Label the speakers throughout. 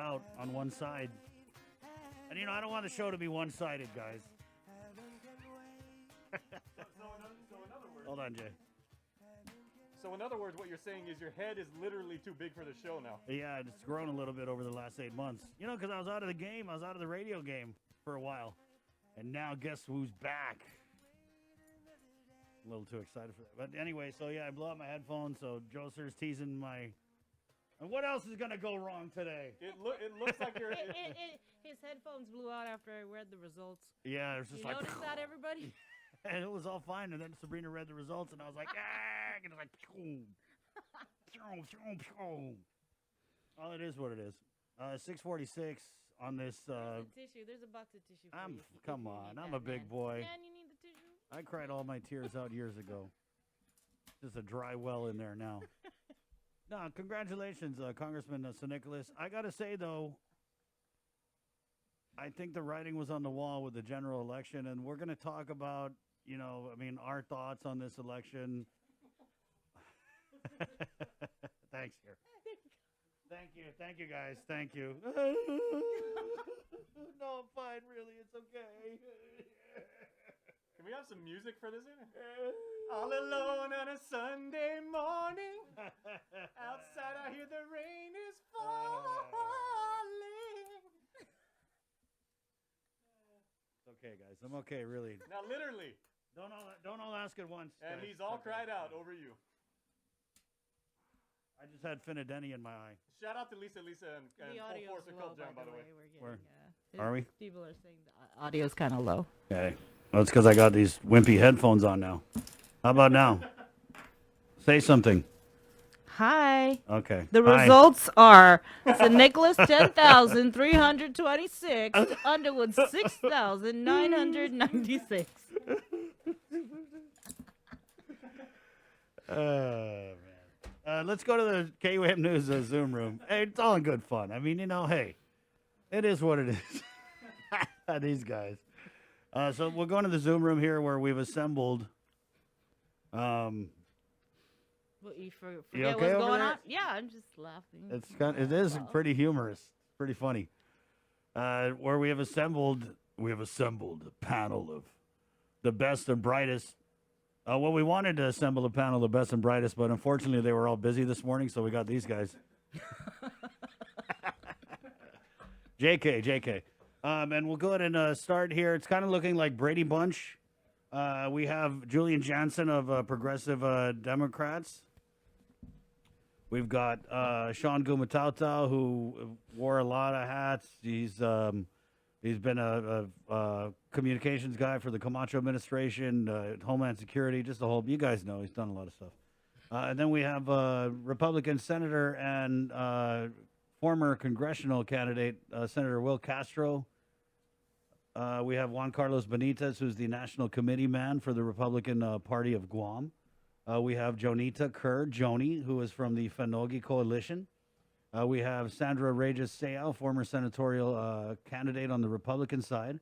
Speaker 1: out on one side. And, I don't want the show to be one-sided, guys.
Speaker 2: In other words,
Speaker 1: Hold on, Jay.
Speaker 2: So in other words, what you're saying is your head is literally too big for the show now.
Speaker 1: Yeah, it's grown a little bit over the last 8 months. Because I was out of the game. I was out of the radio game for a while. And now guess who's back? A little too excited for that. But anyway, so yeah, I blew out my headphones. So Joser's teasing my... And what else is going to go wrong today?
Speaker 2: It looks like you're...
Speaker 3: His headphones blew out after I read the results.
Speaker 1: Yeah, it was just
Speaker 3: you notice that, everybody?
Speaker 1: And it was all fine. And then Sabrina read the results, and I was like, ah! And it was like, pew, pew, pew, pew. Oh, it is what it is. 646 on this.
Speaker 3: There's tissue. There's a box of tissue for you.
Speaker 1: Come on. I'm a big boy.
Speaker 3: Man, you need the tissue.
Speaker 1: I cried all my tears out years ago. Just a dry well in there now. No, congratulations, Congressman San Niicolas. I got to say, though, I think the writing was on the wall with the general election, and we're going to talk about, our thoughts on this election. Thanks, here. Thank you, guys. Thank you. No, I'm fine, really. It's okay.
Speaker 2: Can we have some music for this? All alone on a Sunday morning. Outside I hear the rain is falling.
Speaker 1: It's okay, guys. I'm okay, really.
Speaker 2: Now, literally.
Speaker 1: Don't all ask at once.
Speaker 2: And
Speaker 1: guys.
Speaker 2: he's all cried out over you.
Speaker 1: I just had Finadeni in my eye.
Speaker 2: Shout out to Lisa and
Speaker 3: The
Speaker 2: Full Force
Speaker 3: audio's
Speaker 2: of
Speaker 3: low,
Speaker 2: Cult Jam, by the way.
Speaker 1: Where?
Speaker 3: Getting,
Speaker 1: Are we?
Speaker 3: People are saying the audio's kind of low.
Speaker 1: Okay. Well, it's because I got these wimpy headphones on now. How about now? Say something.
Speaker 3: Hi.
Speaker 1: Okay.
Speaker 3: The
Speaker 1: Hi.
Speaker 3: results are San Nicolas 10,326 to Underwood 6,996.
Speaker 1: Man. Let's go to the KUAM News Zoom room. Hey, it's all in good fun. I mean, hey, it is what it is. These guys. So we're going to the Zoom room here where we've assembled.
Speaker 3: Well, you forget
Speaker 1: okay
Speaker 3: what's
Speaker 1: over
Speaker 3: going
Speaker 1: there?
Speaker 3: on? Yeah, I'm just laughing.
Speaker 1: It is pretty humorous, pretty funny. Where we have assembled a panel of the best and brightest. Well, we wanted to assemble a panel of the best and brightest, but unfortunately they were all busy this morning, so we got these guys. JK. And we'll go ahead and start here. It's kind of looking like Brady Bunch. We have Julian Jansen of Progressive Democrats. We've got Sean Gumatautau, who wore a lot of hats. He's been a communications guy for the Camacho administration, Homeland Security, just the whole. You guys know he's done a lot of stuff. And then we have Republican Senator and former congressional candidate, Senator Will Castro. We have Juan Carlos Benitez, who's the national committee man for the Republican Party of Guam. We have Jonita Kerr, Joni, who is from the Fanogi Coalition. We have Sandra Regis Seau, former senatorial candidate on the Republican side.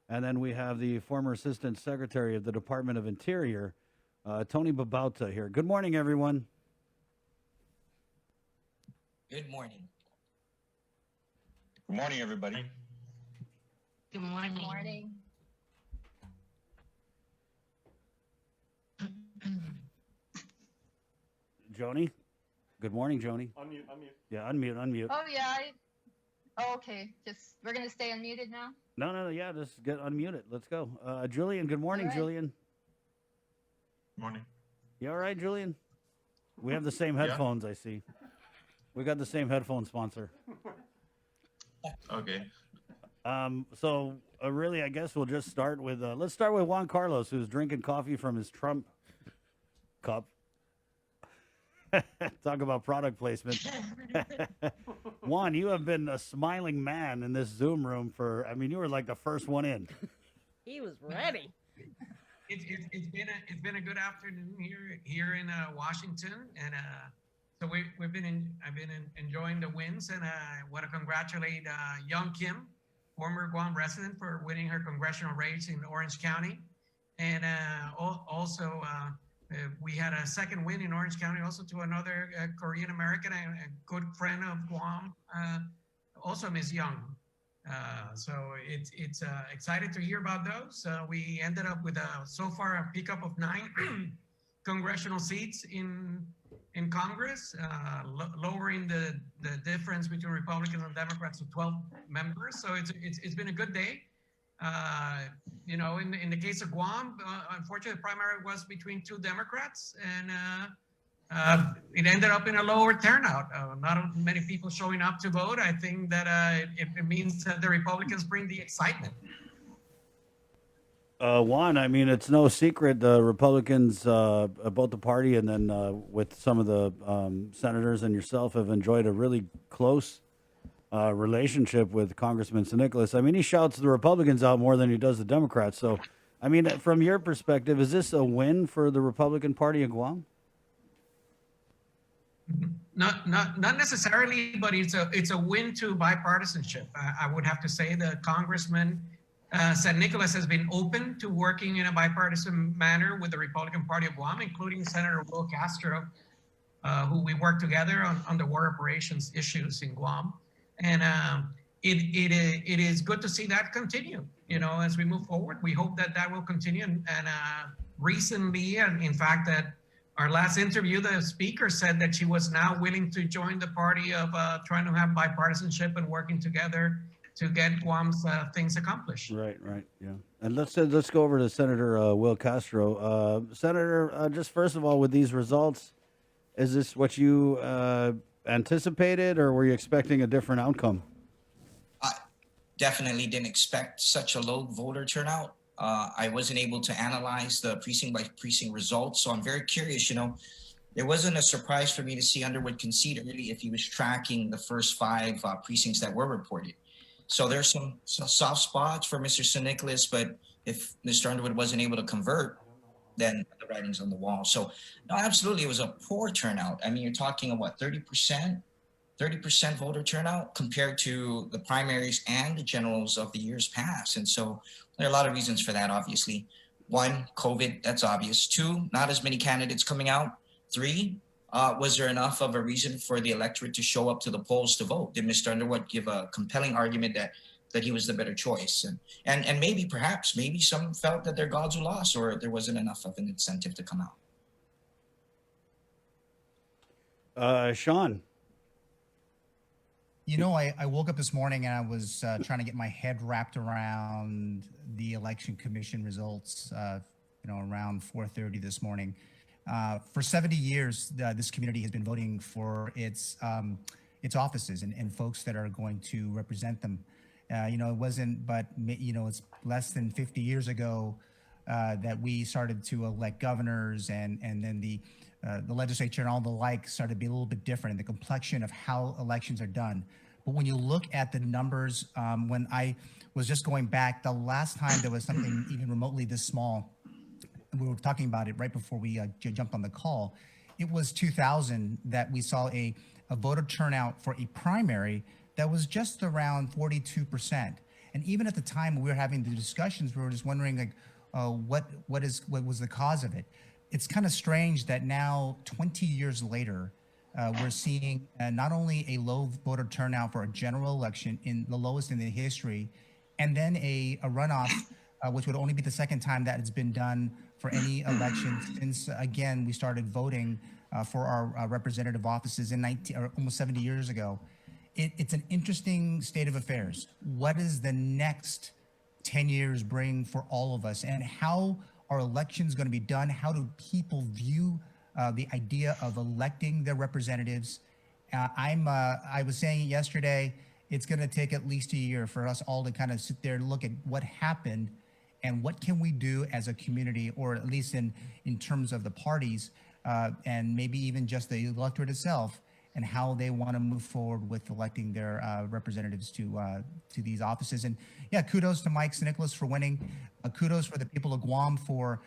Speaker 1: And then we have the former Assistant Secretary of the Department of Interior, Tony Babauta here. Good morning, everyone.
Speaker 4: Good morning. Good morning, everybody.
Speaker 5: Good morning.
Speaker 6: Good morning.
Speaker 1: Joni? Good morning, Joni.
Speaker 2: Unmute.
Speaker 1: Yeah, unmute.
Speaker 6: Oh, yeah. Okay. We're going to stay unmuted now?
Speaker 1: No, yeah, just get unmuted. Let's go. Julian, good morning,
Speaker 6: right.
Speaker 1: Julian.
Speaker 4: Morning.
Speaker 1: You all right, Julian? We have the same headphones, I see. We got the same headphone sponsor.
Speaker 4: Okay.
Speaker 1: So really, I guess we'll just start with, let's start with Juan Carlos, who's drinking coffee from his Trump cup. Talk about product placement. Juan, you have been a smiling man in this Zoom room you were like the first one in.
Speaker 3: He was ready.
Speaker 5: It's been a good afternoon here in Washington, and so I've been enjoying the wins, and I want to congratulate Young Kim, former Guam resident, for winning her congressional race in Orange County, and also we had a second win in Orange County, also to another Korean American, a good friend of Guam, also Ms. Young. So it's excited to hear about those. We ended up with so far a pickup of 9 congressional seats in Congress, lowering the difference between Republicans and Democrats to 12 members. So it's been a good day. You know, in the case of Guam, unfortunately, the primary was between 2 Democrats, and it ended up in a lower turnout. Not many people showing up to vote. I think that it means that the Republicans bring the excitement.
Speaker 1: Juan, I mean, it's no secret the Republicans, both the party and then with some of the senators and yourself, have enjoyed a really close relationship with Congressman San Niicolas. I mean, he shouts the Republicans out more than he does the Democrats. So, I mean, from your perspective, is this a win for the Republican Party in Guam?
Speaker 5: Not necessarily, but it's a win to bipartisanship. I would have to say the Congressman San Niicolas has been open to working in a bipartisan manner with the Republican Party of Guam, including Senator Will Castro, who we work together on the war reparations issues in Guam. And it is good to see that continue. You know, as we move forward, we hope that will continue. And recently, and in fact, that our last interview, the speaker said that she was now willing to join the party of trying to have bipartisanship and working together to get Guam's things accomplished.
Speaker 1: Right, yeah. And let's go over to Senator Will Castro. Senator, just first of all, with these results, is this what you anticipated, or were you expecting a different outcome?
Speaker 7: I definitely didn't expect such a low voter turnout. I wasn't able to analyze the precinct by precinct results, so I'm very curious. You know, it wasn't a surprise for me to see Underwood concede early if he was tracking the first 5 precincts that were reported. So there's some soft spots for Mr. San Niicolas, but if Mr. Underwood wasn't able to convert, then the writing's on the wall. So no, absolutely, it was a poor turnout. I mean, you're talking of what, 30% voter turnout compared to the primaries and the generals of the years past. And so there are a lot of reasons for that, obviously. 1, COVID, that's obvious. 2, not as many candidates coming out. 3, was there enough of a reason for the electorate to show up to the polls to vote? Did Mr. Underwood give a compelling argument that he was the better choice? And maybe some felt that their gods were lost, or there wasn't enough of an incentive to come out.
Speaker 1: Sean.
Speaker 8: You know, I woke up this morning and I was trying to get my head wrapped around the election commission results, around 4:30 this morning. For 70 years, this community has been voting for its offices and folks that are going to represent them. It wasn't, but it's less than 50 years ago that we started to elect governors, and then the legislature and all the like started to be a little bit different in the complexion of how elections are done. But when you look at the numbers, when I was just going back, the last time there was something even remotely this small, and we were talking about it right before we jumped on the call, it was 2000 that we saw a voter turnout for a primary that was just around 42%. And even at the time we were having the discussions, we were just wondering, like, what was the cause of it? It's kind of strange that now, 20 years later, we're seeing not only a low voter turnout for a general election, in the lowest in the history, and then a runoff, which would only be the second time that it's been done for any election since, again, we started voting for our representative offices in almost 70 years ago. It's an interesting state of affairs. What does the next 10 years bring for all of us, and how are elections going to be done? How do people view the idea of electing their representatives? I was saying yesterday, it's going to take at least a year for us all to kind of sit there and look at what happened and what can we do as a community, or at least in terms of the parties, and maybe even just the electorate itself, and how they want to move forward with electing their representatives to these offices. And yeah, kudos to Mike San Niicolas for winning. Kudos for the people of Guam for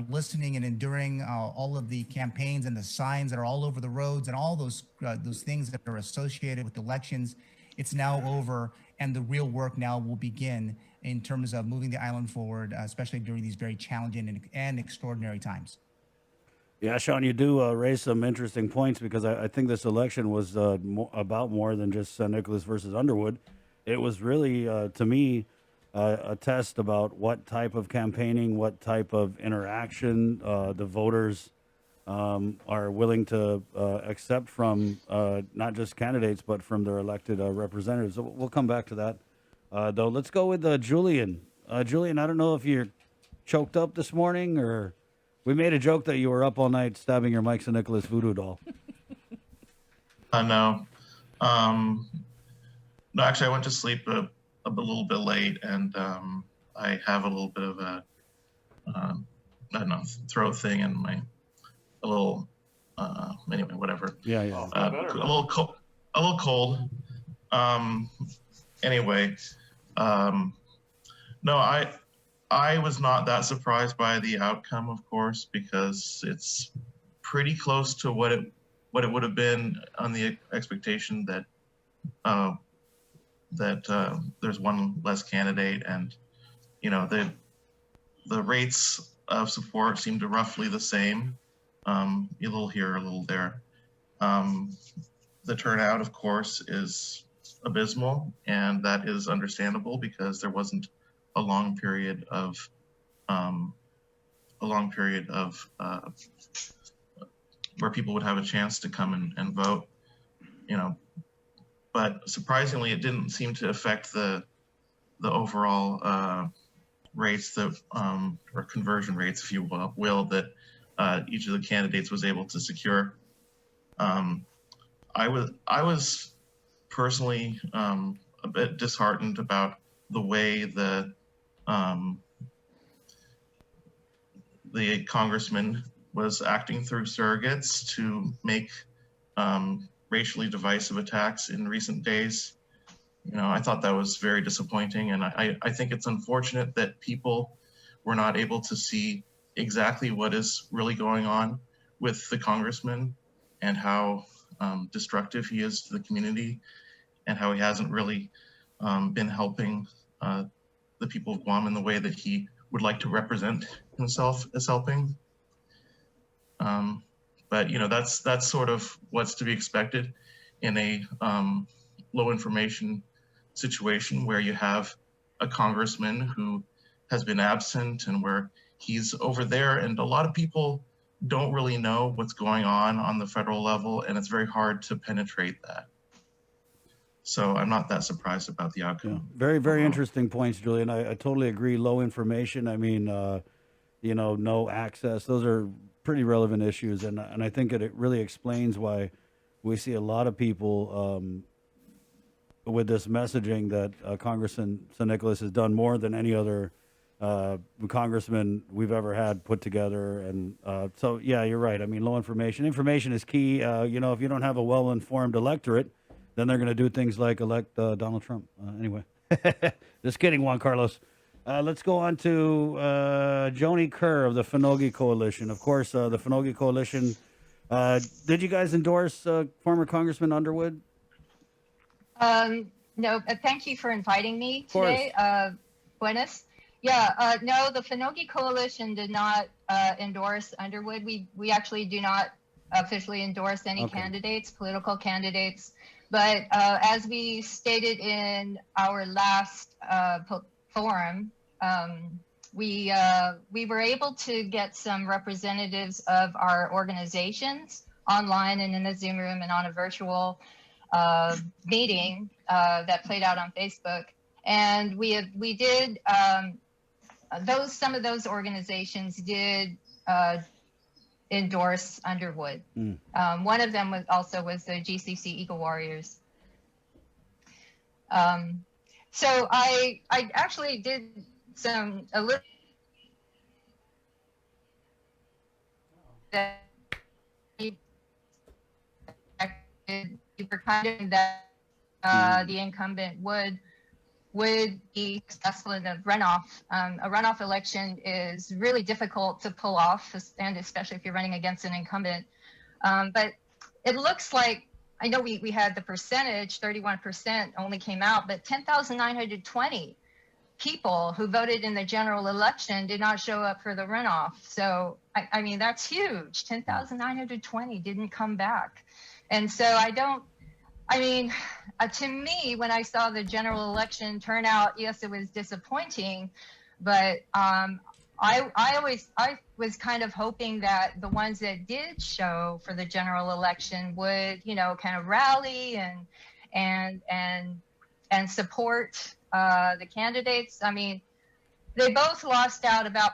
Speaker 8: listening and enduring all of the campaigns and the signs that are all over the roads and all those things that are associated with elections. It's now over, and the real work now will begin in terms of moving the island forward, especially during these very challenging and extraordinary times.
Speaker 1: Yeah, Sean, you do raise some interesting points because I think this election was about more than just San Nicolas versus Underwood. It was really, to me, a test about what type of campaigning, what type of interaction the voters are willing to accept from not just candidates, but from their elected representatives. So we'll come back to that. Though, let's go with Julian. Julian, I don't know if you're choked up this morning or we made a joke that you were up all night stabbing your Mike San Nicolas voodoo doll.
Speaker 9: No. No, actually, I went to sleep a little bit late, and I have a little bit of a, I don't know, throat thing and a little, anyway, whatever.
Speaker 1: Yeah, yeah.
Speaker 9: A little cold. A little cold. Anyway, no, I was not that surprised by the outcome, of course, because it's pretty close to what it would have been on the expectation that there's one less candidate, and the rates of support seem to roughly the same, a little here, a little there. The turnout, of course, is abysmal, and that is understandable because there wasn't a long period of where people would have a chance to come and vote, but surprisingly, it didn't seem to affect the overall rates that or conversion rates, if you will, that each of the candidates was able to secure. I was personally a bit disheartened about the way the congressman was acting through surrogates to make racially divisive attacks in recent days. I thought that was very disappointing, and I think it's unfortunate that people were not able to see exactly what is really going on with the congressman and how destructive he is to the community and how he hasn't really been helping the people of Guam in the way that he would like to represent himself as helping. But that's sort of what's to be expected in a low information situation where you have a congressman who has been absent and where he's over there, and a lot of people don't really know what's going on the federal level, and it's very hard to penetrate that. So I'm not that surprised about the outcome.
Speaker 1: Yeah. Very, very interesting points, Julian. I totally agree. Low information. I mean, no access. Those are pretty relevant issues, and I think it really explains why we see a lot of people with this messaging that Congressman San Nicolas has done more than any other congressman we've ever had put together. And so, yeah, you're right. I mean, low information. Information is key. If you don't have a well-informed electorate, then they're going to do things like elect Donald Trump. Anyway, just kidding, Juan Carlos. Let's go on to Joni Kerr of the Finogi Coalition. Of course, the Finogi Coalition. Did you guys endorse former Congressman Underwood?
Speaker 6: No, thank you for inviting me today. Buenas. Yeah, no, the Finogi Coalition did not endorse Underwood. We actually do not officially endorse any candidates, political candidates. But as we stated in our last forum, we were able to get some representatives of our organizations online and in the Zoom room and on a virtual meeting that played out on Facebook. And we did some of those organizations did endorse Underwood. One of them was the GCC Eagle Warriors. So I actually did a little that you were kind of that the incumbent would be successful in a runoff. A runoff election is really difficult to pull off, and especially if you're running against an incumbent. But it looks like, I know we had the percentage, 31% only came out, but 10,920 people who voted in the general election did not show up for the runoff. So, I mean, that's huge. 10,920 didn't come back. And so to me, when I saw the general election turnout, yes, it was disappointing, but I was kind of hoping that the ones that did show for the general election would, kind of rally and support the candidates. I mean, they both lost out about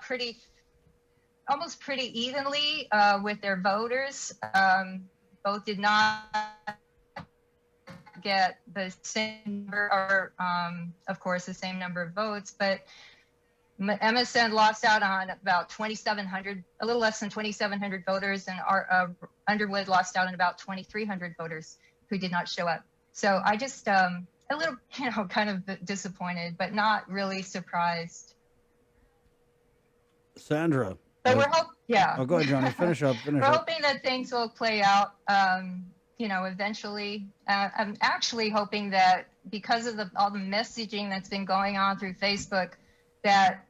Speaker 6: almost pretty evenly with their voters. Both did not get the same number, or of course the same number of votes, but MSN lost out on about 2,700, a little less than 2,700 voters, and Underwood lost out on about 2,300 voters who did not show up. So I just a little, kind of disappointed, but not really surprised.
Speaker 1: Sandra.
Speaker 6: But yeah.
Speaker 1: Oh, go ahead, Johnny. Finish up.
Speaker 6: We're hoping that things will play out, eventually. I'm actually hoping that because of all the messaging that's been going on through Facebook, that,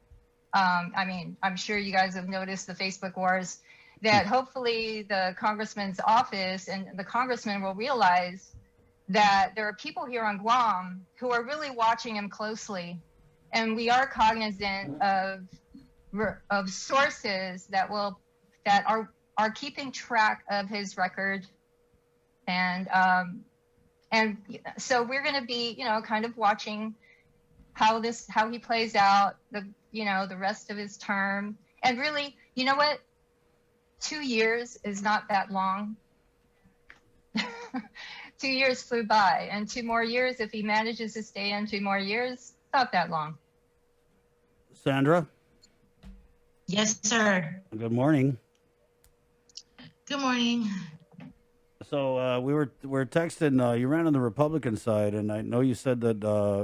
Speaker 6: I'm sure you guys have noticed the Facebook wars, that hopefully the congressman's office and the congressman will realize that there are people here on Guam who are really watching him closely. And we are cognizant of sources that are keeping track of his record. And so we're going to be, kind of watching how he plays out the rest of his term. And really, you know what? 2 years is not that long. 2 years flew by, and 2 more years, if he manages to stay in 2 more years, not that long.
Speaker 1: Sandra?
Speaker 10: Yes, sir.
Speaker 1: Good morning.
Speaker 10: Good morning.
Speaker 1: So we're texting. You ran on the Republican side, and I know you said that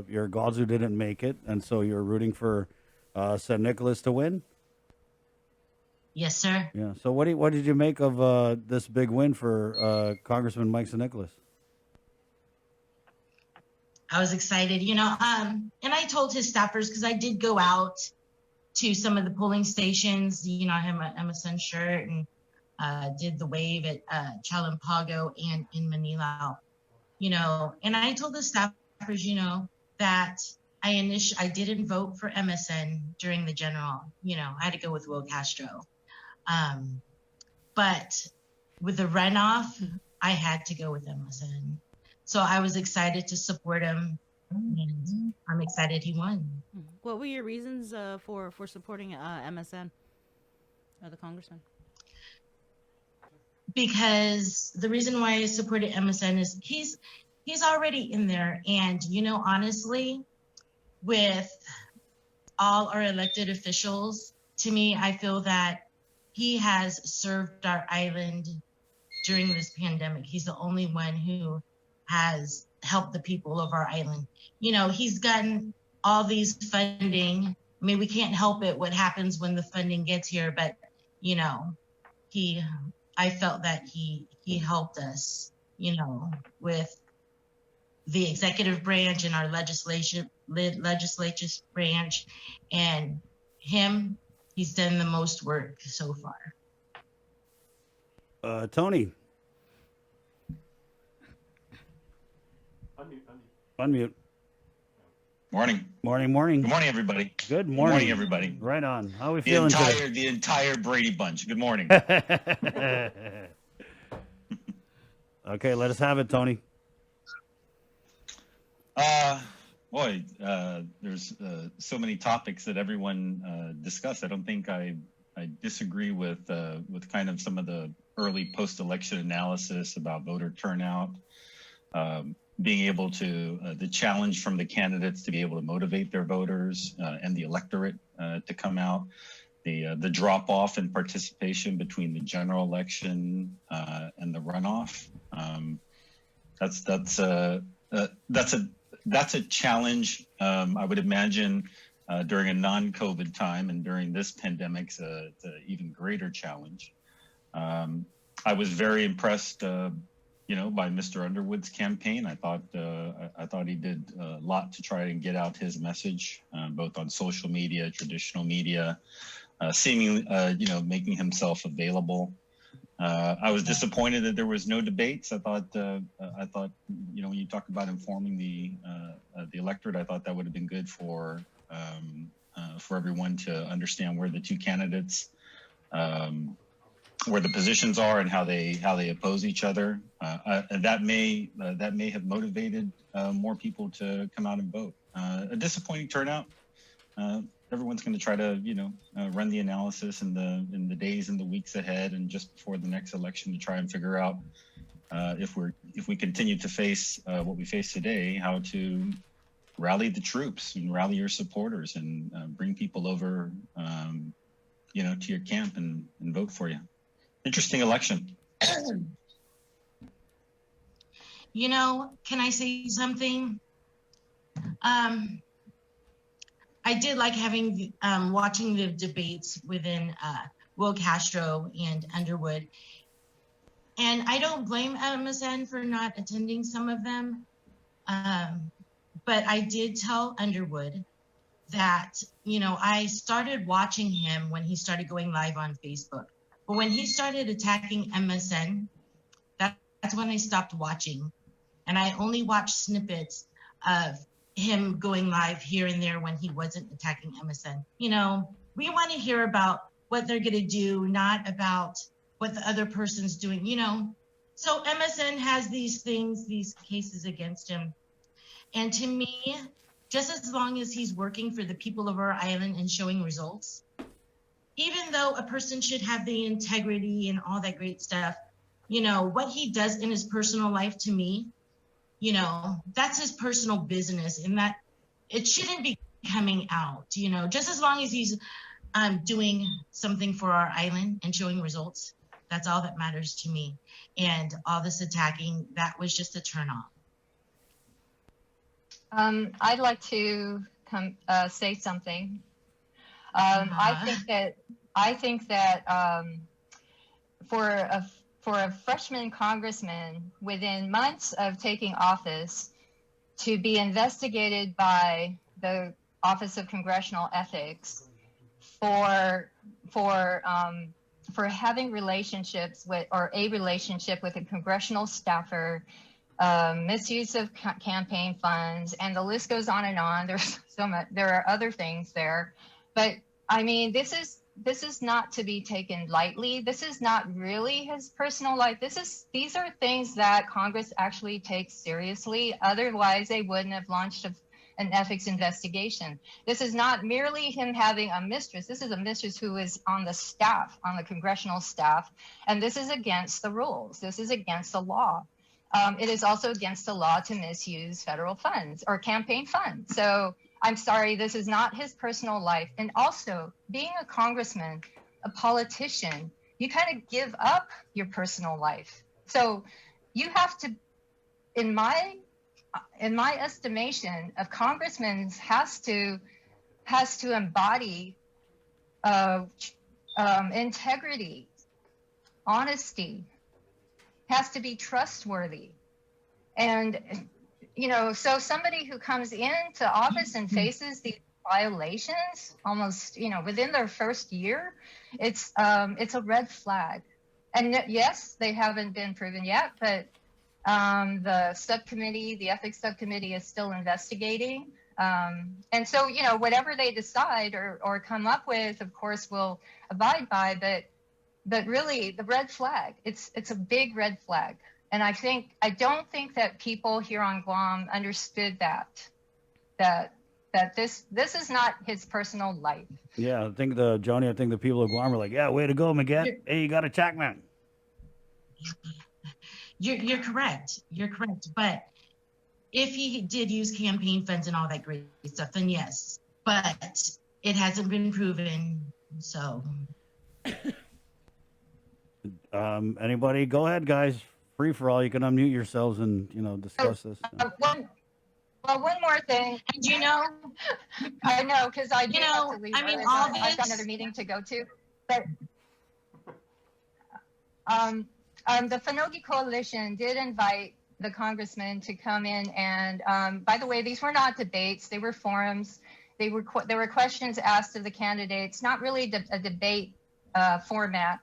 Speaker 1: your Gazu didn't make it, and so you're rooting for San Niicolas to win.
Speaker 10: Yes, sir.
Speaker 1: Yeah. So what did you make of this big win for Congressman Mike San Niicolas?
Speaker 10: I was excited, and I told his staffers, because I did go out to some of the polling stations. I have my MSN shirt and did the wave at Chalampago and in Manila, and I told the staffers, that I didn't vote for MSN during the general. I had to go with Will Castro. But with the runoff, I had to go with MSN. So I was excited to support him, and I'm excited he won.
Speaker 3: What were your reasons for supporting MSN, or the congressman?
Speaker 10: Because the reason why I supported MSN is he's already in there, and honestly, with all our elected officials, to me, I feel that he has served our island during this pandemic. He's the only one who has helped the people of our island. He's gotten all these funding. I mean, we can't help it what happens when the funding gets here, but I felt that he helped us, with the executive branch and our legislative branch, and he's done the most work so far.
Speaker 1: Tony. Unmute.
Speaker 11: Morning.
Speaker 1: Morning.
Speaker 11: Good morning, everybody.
Speaker 1: Good morning.
Speaker 11: Good morning, everybody.
Speaker 1: Right on. How are we feeling today?
Speaker 11: The entire Brady bunch. Good morning.
Speaker 1: Okay, let us have it, Tony.
Speaker 11: There's so many topics that everyone discussed. I don't think I disagree with kind of some of the early post-election analysis about voter turnout. Being able to, the challenge from the candidates to be able to motivate their voters and the electorate to come out, the drop off in participation between the general election and the runoff. That's a challenge. I would imagine during a non-COVID time, and during this pandemic, it's an even greater challenge. I was very impressed by Mr. Underwood's campaign. I thought he did a lot to try and get out his message, both on social media, traditional media, seemingly, making himself available. I was disappointed that there was no debates. I thought, when you talk about informing the electorate, I thought that would have been good for everyone to understand where the two candidates, where the positions are and how they oppose each other. And that may have motivated more people to come out and vote. A disappointing turnout. Everyone's going to try to, run the analysis in the days and the weeks ahead, and just before the next election, to try and figure out if we continue to face what we face today, how to rally the troops and rally your supporters and bring people over, to your camp and vote for you. Interesting election.
Speaker 10: Can I say something? I did like watching the debates within Will Castro and Underwood. And I don't blame MSN for not attending some of them. But I did tell Underwood that, I started watching him when he started going live on Facebook. But when he started attacking MSN, that's when I stopped watching. And I only watched snippets of him going live here and there when he wasn't attacking MSN. We want to hear about what they're going to do, not about what the other person's doing, So MSN has these cases against him. And to me, just as long as he's working for the people of our island and showing results, even though a person should have the integrity and all that great stuff, what he does in his personal life, to me, that's his personal business, and that it shouldn't be coming out, just as long as he's doing something for our island and showing results. That's all that matters to me. And all this attacking, that was just a turn off.
Speaker 6: I'd like to say something. I think that for a freshman congressman, within months of taking office, to be investigated by the Office of Congressional Ethics for having relationships with, or a relationship with, a congressional staffer, misuse of campaign funds, and the list goes on and on. There's so much. There are other things there, but I mean, this is not to be taken lightly. This is not really his personal life. These are things that Congress actually takes seriously. Otherwise, they wouldn't have launched an ethics investigation. This is not merely him having a mistress. This is a mistress who is on the staff, on the congressional staff, and this is against the rules. This is against the law. It is also against the law to misuse federal funds or campaign funds. So I'm sorry, this is not his personal life. And also, being a congressman, a politician, you kind of give up your personal life. So you have to, in my estimation, a congressman has to embody integrity, honesty, has to be trustworthy. And so somebody who comes into office and faces these violations almost, within their first year, it's a red flag. And yes, they haven't been proven yet, but the ethics subcommittee is still investigating. And so, whatever they decide or come up with, of course, we'll abide by, but really the red flag, it's a big red flag. And I don't think that people here on Guam understood that this is not his personal life.
Speaker 1: Yeah, I think the people of Guam were like, yeah, way to go, Miguel. Hey, you got a checkman.
Speaker 10: You're correct. You're correct. But if he did use campaign funds and all that great stuff, then yes. But it hasn't been proven. So
Speaker 1: anybody? Go ahead, guys. Free for all. You can unmute yourselves and discuss this.
Speaker 6: One more thing.
Speaker 10: And
Speaker 6: I know, because I do have to leave.
Speaker 10: I mean,
Speaker 6: I've got another meeting to go to. But The Finogi Coalition did invite the congressman to come in, and by the way, these were not debates; they were forums. There were questions asked of the candidates, not really a debate format,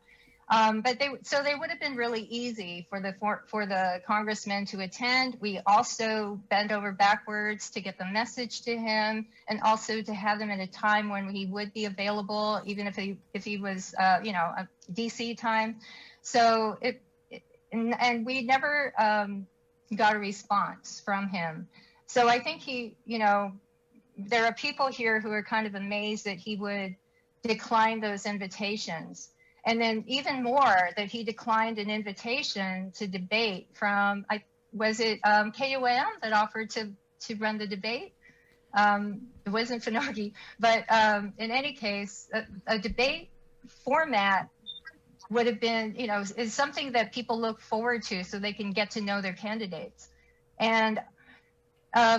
Speaker 6: but they would have been really easy for the congressman to attend. We also bent over backwards to get the message to him, and also to have him at a time when he would be available, even if he was a DC time. So and we never got a response from him. So I think there are people here who are kind of amazed that he would decline those invitations. And then even more, that he declined an invitation to debate from, was it KUAM that offered to run the debate? It wasn't Finogi, but in any case, a debate format would have been, is something that people look forward to so they can get to know their candidates. And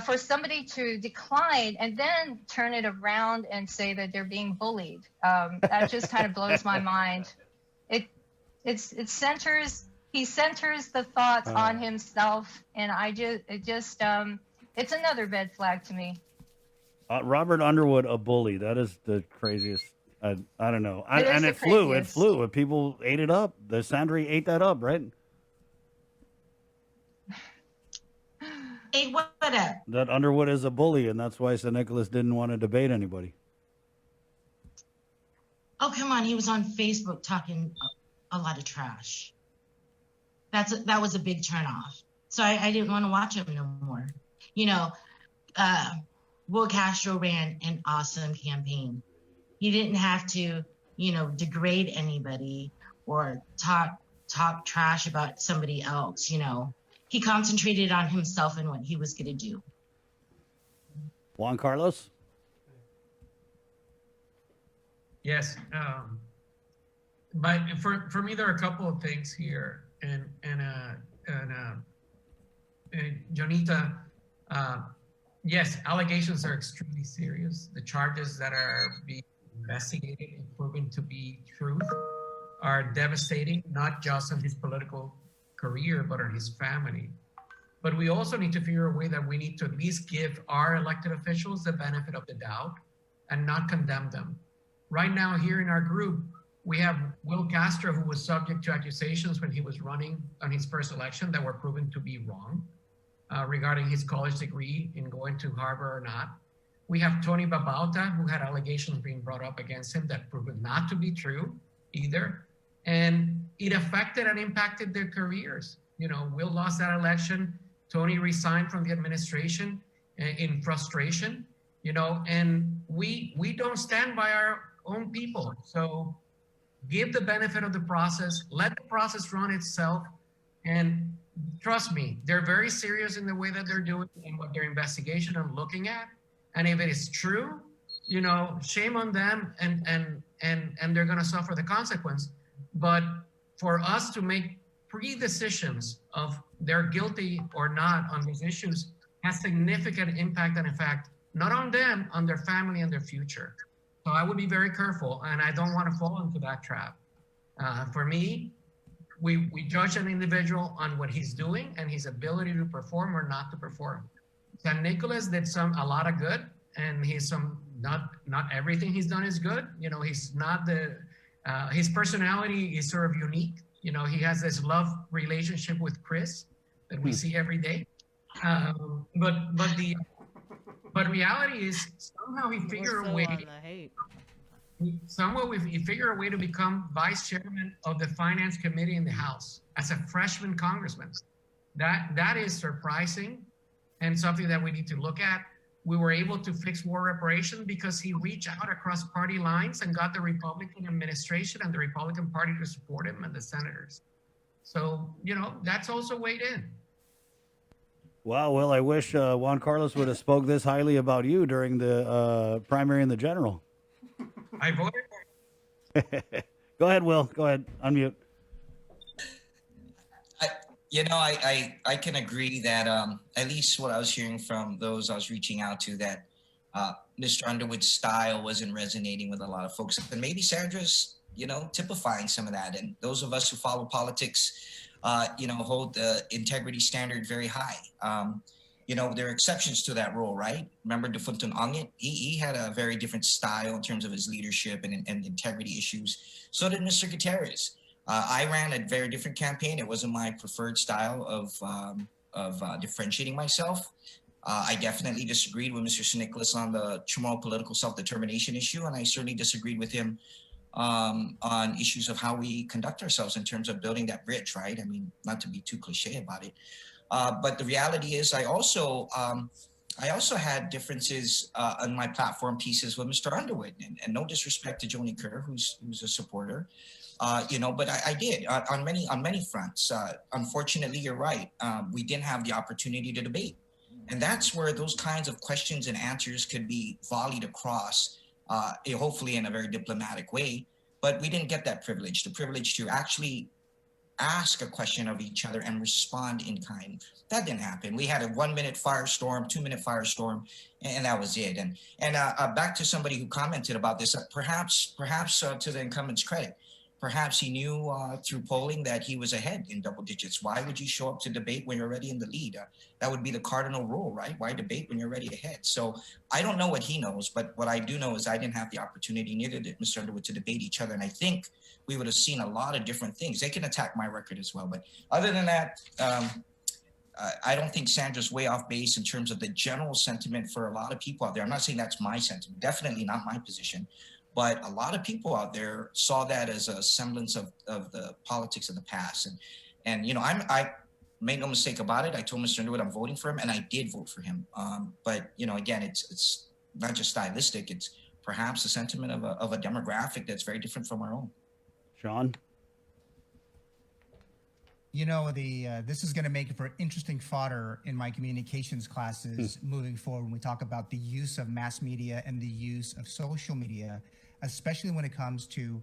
Speaker 6: for somebody to decline and then turn it around and say that they're being bullied, that just kind of blows my mind. He centers the thoughts on himself, and it's another red flag to me.
Speaker 1: Robert Underwood, a bully. That is the craziest. I don't know. And it flew. And people ate it up. The Sandri ate that up, right?
Speaker 10: Hey, what up?
Speaker 1: That Underwood is a bully, and that's why San Niicolas didn't want to debate anybody.
Speaker 10: Oh, come on. He was on Facebook talking a lot of trash. That was a big turnoff. So I didn't want to watch him no more. Will Castro ran an awesome campaign. He didn't have to, degrade anybody or talk trash about somebody else, He concentrated on himself and what he was going to do.
Speaker 1: Juan Carlos?
Speaker 5: Yes. But for me, there are a couple of things here. And Jonita, yes, allegations are extremely serious. The charges that are being investigated and proven to be truth are devastating, not just on his political career, but on his family. But we also need to figure a way that we need to at least give our elected officials the benefit of the doubt and not condemn them. Right now here in our group, we have Will Castro, who was subject to accusations when he was running on his first election that were proven to be wrong regarding his college degree in going to Harvard or not. We have Tony Babauta, who had allegations being brought up against him that proved not to be true either. And it affected and impacted their careers. Will lost that election. Tony resigned from the administration in frustration, and we don't stand by our own people. So give the benefit of the process, let the process run itself. And trust me, they're very serious in the way that they're doing and what their investigation are looking at. And if it is true, shame on them, and they're going to suffer the consequence. But for us to make pre-decisions of they're guilty or not on these issues has significant impact and effect, not on them, on their family and their future. So I would be very careful, and I don't want to fall into that trap. For me, we judge an individual on what he's doing and his ability to perform or not to perform. San Niicolas did a lot of good, and not everything he's done is good. He's not his personality is sort of unique. He has this love relationship with Chris that we see every day. But reality is somehow he figured a way. He figured a way to become vice chairman of the finance committee in the House as a freshman congressman. That is surprising and something that we need to look at. We were able to fix war reparations because he reached out across party lines and got the Republican administration and the Republican Party to support him and the senators. So, that's also weighed in.
Speaker 1: Wow. Well, I wish Juan Carlos would have spoke this highly about you during the primary and the general.
Speaker 5: I voted for him.
Speaker 1: Go ahead, Will. Go ahead. Unmute.
Speaker 7: I can agree that at least what I was hearing from those I was reaching out to, that Mr. Underwood's style wasn't resonating with a lot of folks. And maybe Sandra's, typifying some of that. And those of us who follow politics hold the integrity standard very high. There are exceptions to that rule, right? Remember Defuntun Ongit? He had a very different style in terms of his leadership and integrity issues. So did Mr. Gutierrez. I ran a very different campaign. It wasn't my preferred style of differentiating myself. I definitely disagreed with Mr. San Niicolas on the Chamorro political self-determination issue, and I certainly disagreed with him on issues of how we conduct ourselves in terms of building that bridge, right? I mean, not to be too cliche about it, but the reality is, I also had differences on my platform pieces with Mr. Underwood, and no disrespect to Joni Kerr, who's a supporter, but I did on many fronts. Unfortunately, you're right. We didn't have the opportunity to debate, and that's where those kinds of questions and answers could be volleyed across, hopefully in a very diplomatic way. But we didn't get that privilege, the privilege to actually ask a question of each other and respond in kind. That didn't happen. We had a 1-minute firestorm, 2-minute firestorm, and that was it. And back to somebody who commented about this, perhaps to the incumbent's credit, perhaps he knew through polling that he was ahead in double digits. Why would you show up to debate when you're already in the lead? That would be the cardinal rule, right? Why debate when you're already ahead? So I don't know what he knows, but what I do know is I didn't have the opportunity, neither did Mr. Underwood, to debate each other. And I think we would have seen a lot of different things. They can attack my record as well. But other than that, I don't think Sandra's way off base in terms of the general sentiment for a lot of people out there. I'm not saying that's my sentiment, definitely not my position. But a lot of people out there saw that as a semblance of the politics of the past. And I made no mistake about it. I told Mr. Underwood I'm voting for him, and I did vote for him. But again, it's not just stylistic. It's perhaps a sentiment of a demographic that's very different from our own.
Speaker 1: Sean?
Speaker 8: This is going to make it for interesting fodder in my communications classes moving forward when we talk about the use of mass media and the use of social media, especially when it comes to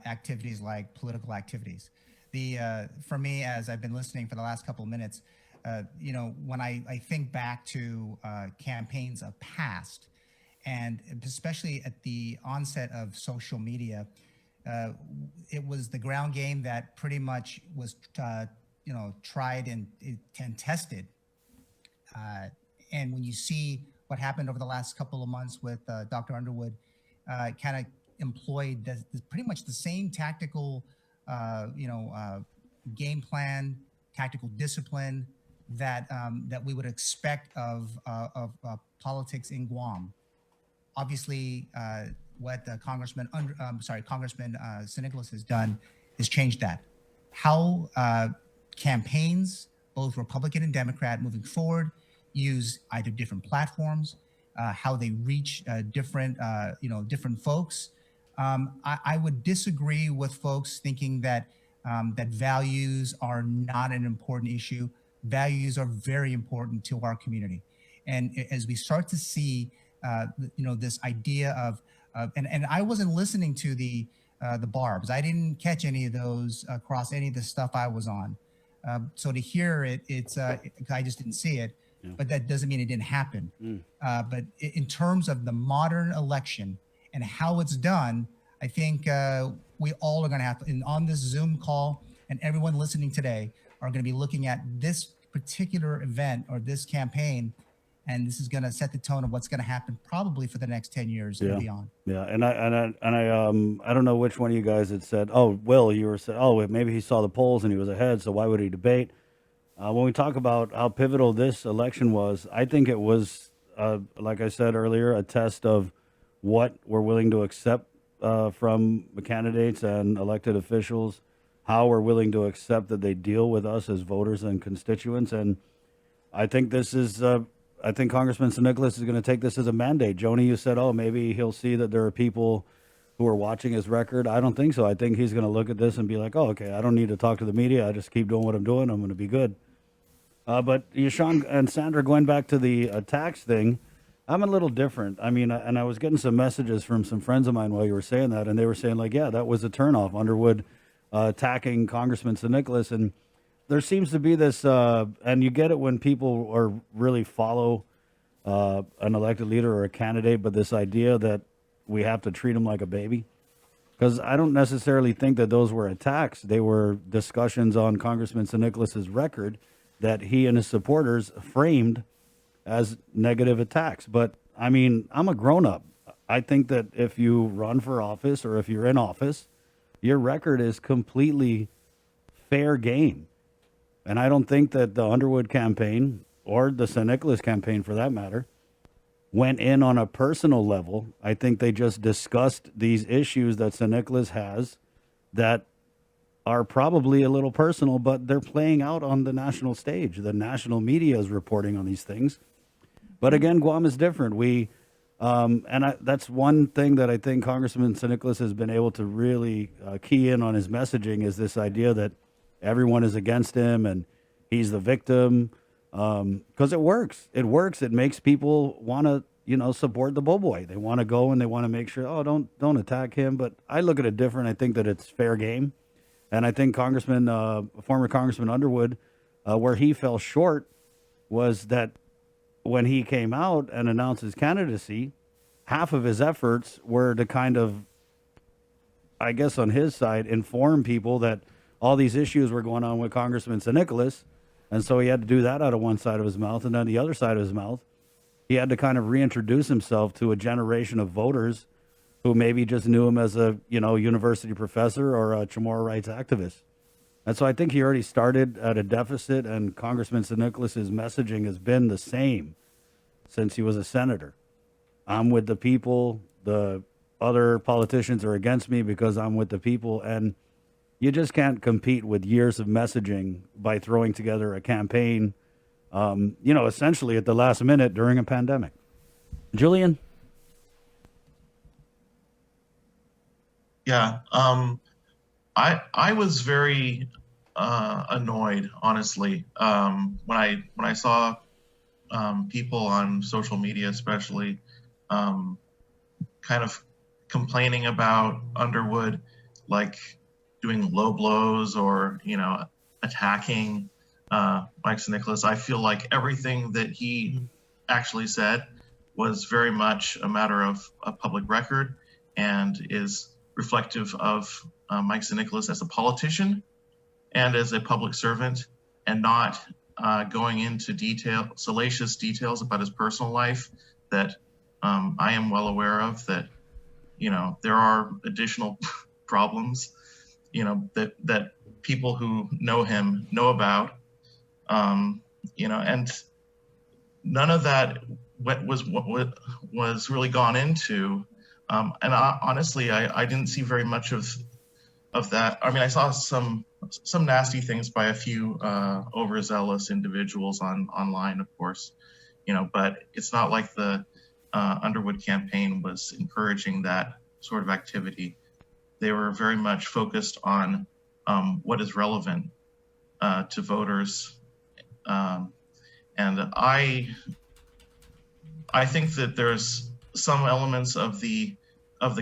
Speaker 8: activities like political activities. For me, as I've been listening for the last couple of minutes, when I think back to campaigns of past, and especially at the onset of social media, it was the ground game that pretty much was, tried and tested. And when you see what happened over the last couple of months with Dr. Underwood, kind of employed pretty much the same tactical, game plan, tactical discipline that we would expect of politics in Guam. Obviously, what Congressman San Niicolas has done is changed that. How campaigns, both Republican and Democrat, moving forward, use either different platforms, how they reach different folks. I would disagree with folks thinking that that values are not an important issue. Values are very important to our community, and as we start to see, this idea of and I wasn't listening to the barbs. I didn't catch any of those across any of the stuff I was on. So to hear it, I just didn't see it. Yeah. But that doesn't mean it didn't happen. But in terms of the modern election and how it's done, I think we all are going to have to, and on this Zoom call, and everyone listening today are going to be looking at this particular event or this campaign, and this is going to set the tone of what's going to happen probably for the next 10 years and beyond.
Speaker 1: Yeah, and I don't know which one of you guys had said, oh, Will, you were saying, oh, maybe he saw the polls and he was ahead, so why would he debate? When we talk about how pivotal this election was, I think it was, like I said earlier, a test of what we're willing to accept from the candidates and elected officials, how we're willing to accept that they deal with us as voters and constituents. And I think this is, I think Congressman San Niicolas is going to take this as a mandate. Joni, you said, oh, maybe he'll see that there are people who are watching his record. I don't think so. I think he's going to look at this and be like, oh, okay, I don't need to talk to the media. I just keep doing what I'm doing. I'm going to be good. But Sean and Sandra, going back to the tax thing, I'm a little different. I mean, and I was getting some messages from some friends of mine while you were saying that, and they were saying like, yeah, that was a turnoff, Underwood attacking Congressman San Niicolas. And there seems to be this, and you get it when people are really follow an elected leader or a candidate, but this idea that we have to treat him like a baby. Because I don't necessarily think that those were attacks. They were discussions on Congressman San Nicolas's record that he and his supporters framed as negative attacks. But I mean, I'm a grown up. I think that if you run for office or if you're in office, your record is completely fair game. And I don't think that the Underwood campaign or the San Nicolas campaign, for that matter, went in on a personal level. I think they just discussed these issues that San Nicolas has that are probably a little personal, but they're playing out on the national stage. The national media is reporting on these things. But again, Guam is different. That's one thing that I think Congressman San Nicolas has been able to really key in on his messaging is this idea that everyone is against him and he's the victim. Because it works. It works. It makes people want to, support the boy. They want to go and they want to make sure, don't attack him. But I look at it different. I think that it's fair game. And I think former Congressman Underwood, where he fell short was that when he came out and announced his candidacy, half of his efforts were to kind of, I guess on his side, inform people that all these issues were going on with Congressman San Nicolas. And so he had to do that out of one side of his mouth. And then the other side of his mouth, he had to kind of reintroduce himself to a generation of voters who maybe just knew him as a, university professor or a Chamorro rights activist. And so I think he already started at a deficit, and Congressman San Nicolas's messaging has been the same since he was a senator. I'm with the people. The other politicians are against me because I'm with the people. And you just can't compete with years of messaging by throwing together a campaign, essentially at the last minute during a pandemic. Julian?
Speaker 9: Yeah. I was very annoyed, honestly, when I saw people on social media, especially, kind of complaining about Underwood, like doing low blows or attacking Mike San Nicolas. I feel like everything that he actually said was very much a matter of a public record and is reflective of Mike San Nicolas as a politician and as a public servant, and not going into salacious details about his personal life that I am well aware of, that there are additional problems that people who know him know about, and none of that was really gone into. Honestly, I didn't see very much of that. I mean, I saw some nasty things by a few overzealous individuals online, of course, but it's not like the Underwood campaign was encouraging that sort of activity. They were very much focused on what is relevant to voters, and I think that there's some elements of the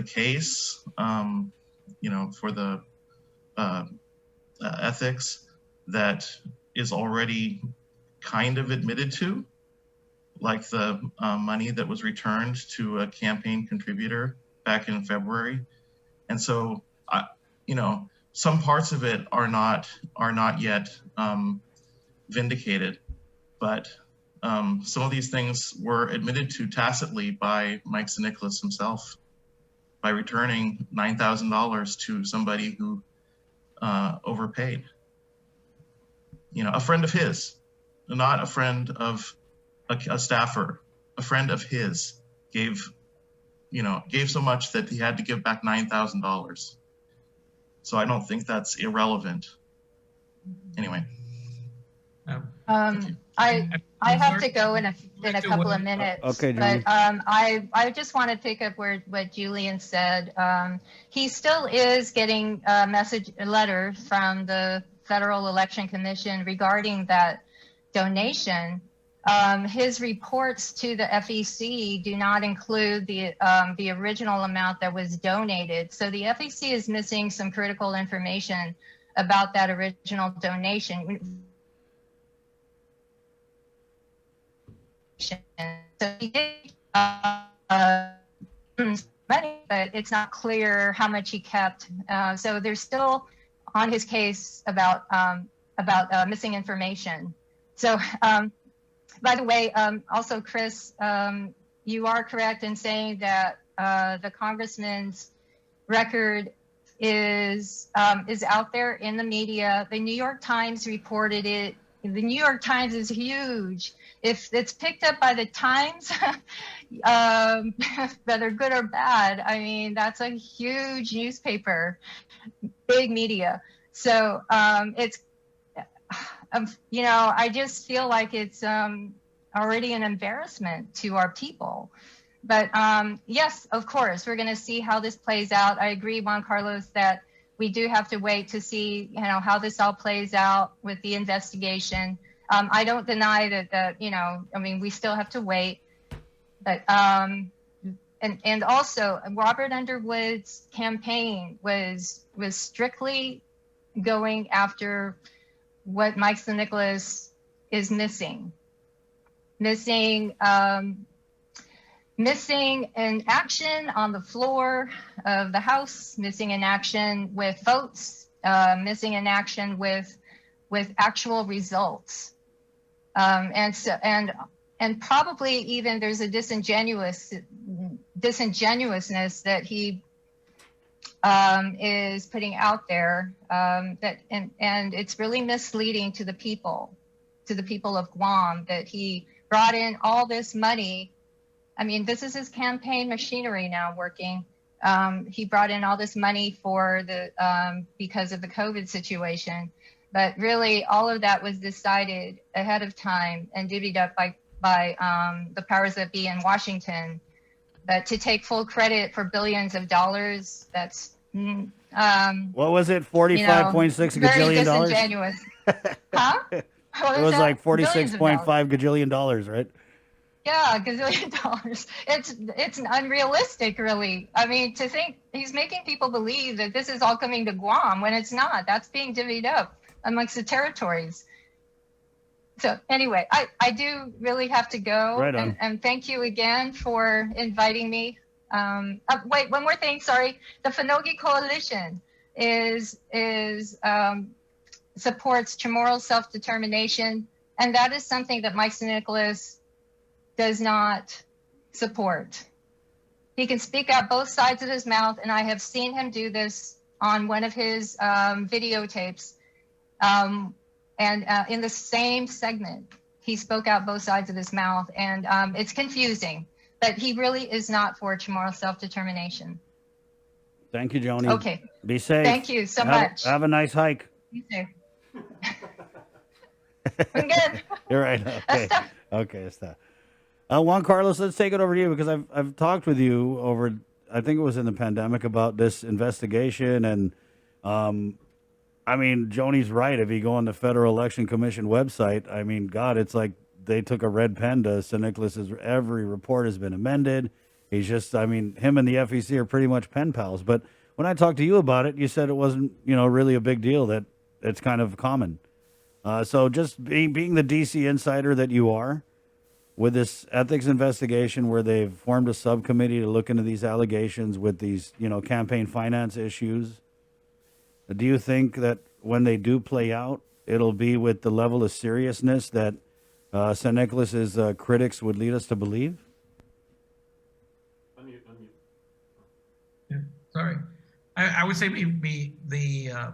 Speaker 9: case, for the ethics that is already kind of admitted to, like the money that was returned to a campaign contributor back in February. And so, some parts of it are not yet vindicated, but some of these things were admitted to tacitly by Mike San Nicolas himself by returning $9,000 to somebody who overpaid. A friend of his, not a friend of a staffer, a friend of his gave so much that he had to give back $9,000. So I don't think that's irrelevant. Anyway.
Speaker 6: I have to go in a couple of minutes.
Speaker 1: Okay,
Speaker 6: but I just want to pick up what Julian said. He still is getting a letter from the Federal Election Commission regarding that donation. His reports to the FEC do not include the original amount that was donated. So the FEC is missing some critical information about that original donation. So he did money, but but it's not clear how much he kept. So they're still on his case about missing information. So, by the way, also Chris, you are correct in saying that the congressman's record is out there in the media. The New York Times reported it. The New York Times is huge. If it's picked up by the Times, whether good or bad, I mean, that's a huge newspaper, big media. So it's, you know, I just feel like it's already an embarrassment to our people. But yes, of course, we're going to see how this plays out. I agree, Juan Carlos, that we do have to wait to see, you know, how this all plays out with the investigation. I don't deny that, you know, I mean, we still have to wait. But and also, Robert Underwood's campaign was strictly going after what Mike San Niicolas is missing an action on the floor of the House, missing an action with votes, missing an action with actual results, and probably even there's a disingenuousness that he is putting out there, that and it's really misleading to the people of Guam, that he brought in all this money. I mean, this is his campaign machinery now working. He brought in all this money for the because of the COVID situation, but really all of that was decided ahead of time and divvied up by the powers that be in Washington. But to take full credit for billions of dollars, that's
Speaker 1: what was it? 45.6 gajillion dollars.
Speaker 6: Very disingenuous. Huh?
Speaker 1: It was like 46.5 gajillion dollars, right?
Speaker 6: Yeah, gazillion dollars. It's unrealistic, really. I mean, to think he's making people believe that this is all coming to Guam when it's not. That's being divvied up amongst the territories. So anyway, I do really have to go.
Speaker 1: Right on.
Speaker 6: And thank you again for inviting me. Wait, one more thing. Sorry. The Finogi Coalition supports Chamorro self-determination, and that is something that Mike San Niicolas does not support. He can speak out both sides of his mouth, and I have seen him do this on one of his videotapes. And in the same segment, he spoke out both sides of his mouth, and it's confusing, but he really is not for Chamorro self-determination.
Speaker 1: Thank you, Joni.
Speaker 6: Okay.
Speaker 1: Be safe.
Speaker 6: Thank you so much.
Speaker 1: Have a nice hike.
Speaker 6: You too. I'm good.
Speaker 1: You're right. Okay. Okay, stop. Juan Carlos, let's take it over to you, because I've talked with you over, I think it was in the pandemic, about this investigation, and I mean, Joni's right. If you go on the Federal Election Commission website, I mean, God, it's like they took a red pen to San Nicolas's. Every report has been amended. He's just, I mean, him and the FEC are pretty much pen pals. But when I talked to you about it, you said it wasn't, you know, really a big deal, that it's kind of common. So just being the DC insider that you are, with this ethics investigation where they've formed a subcommittee to look into these allegations with these, you know, campaign finance issues, do you think that when they do play out, it'll be with the level of seriousness that San Nicolas's critics would lead us to believe?
Speaker 2: Unmute.
Speaker 5: Yeah, sorry. I would say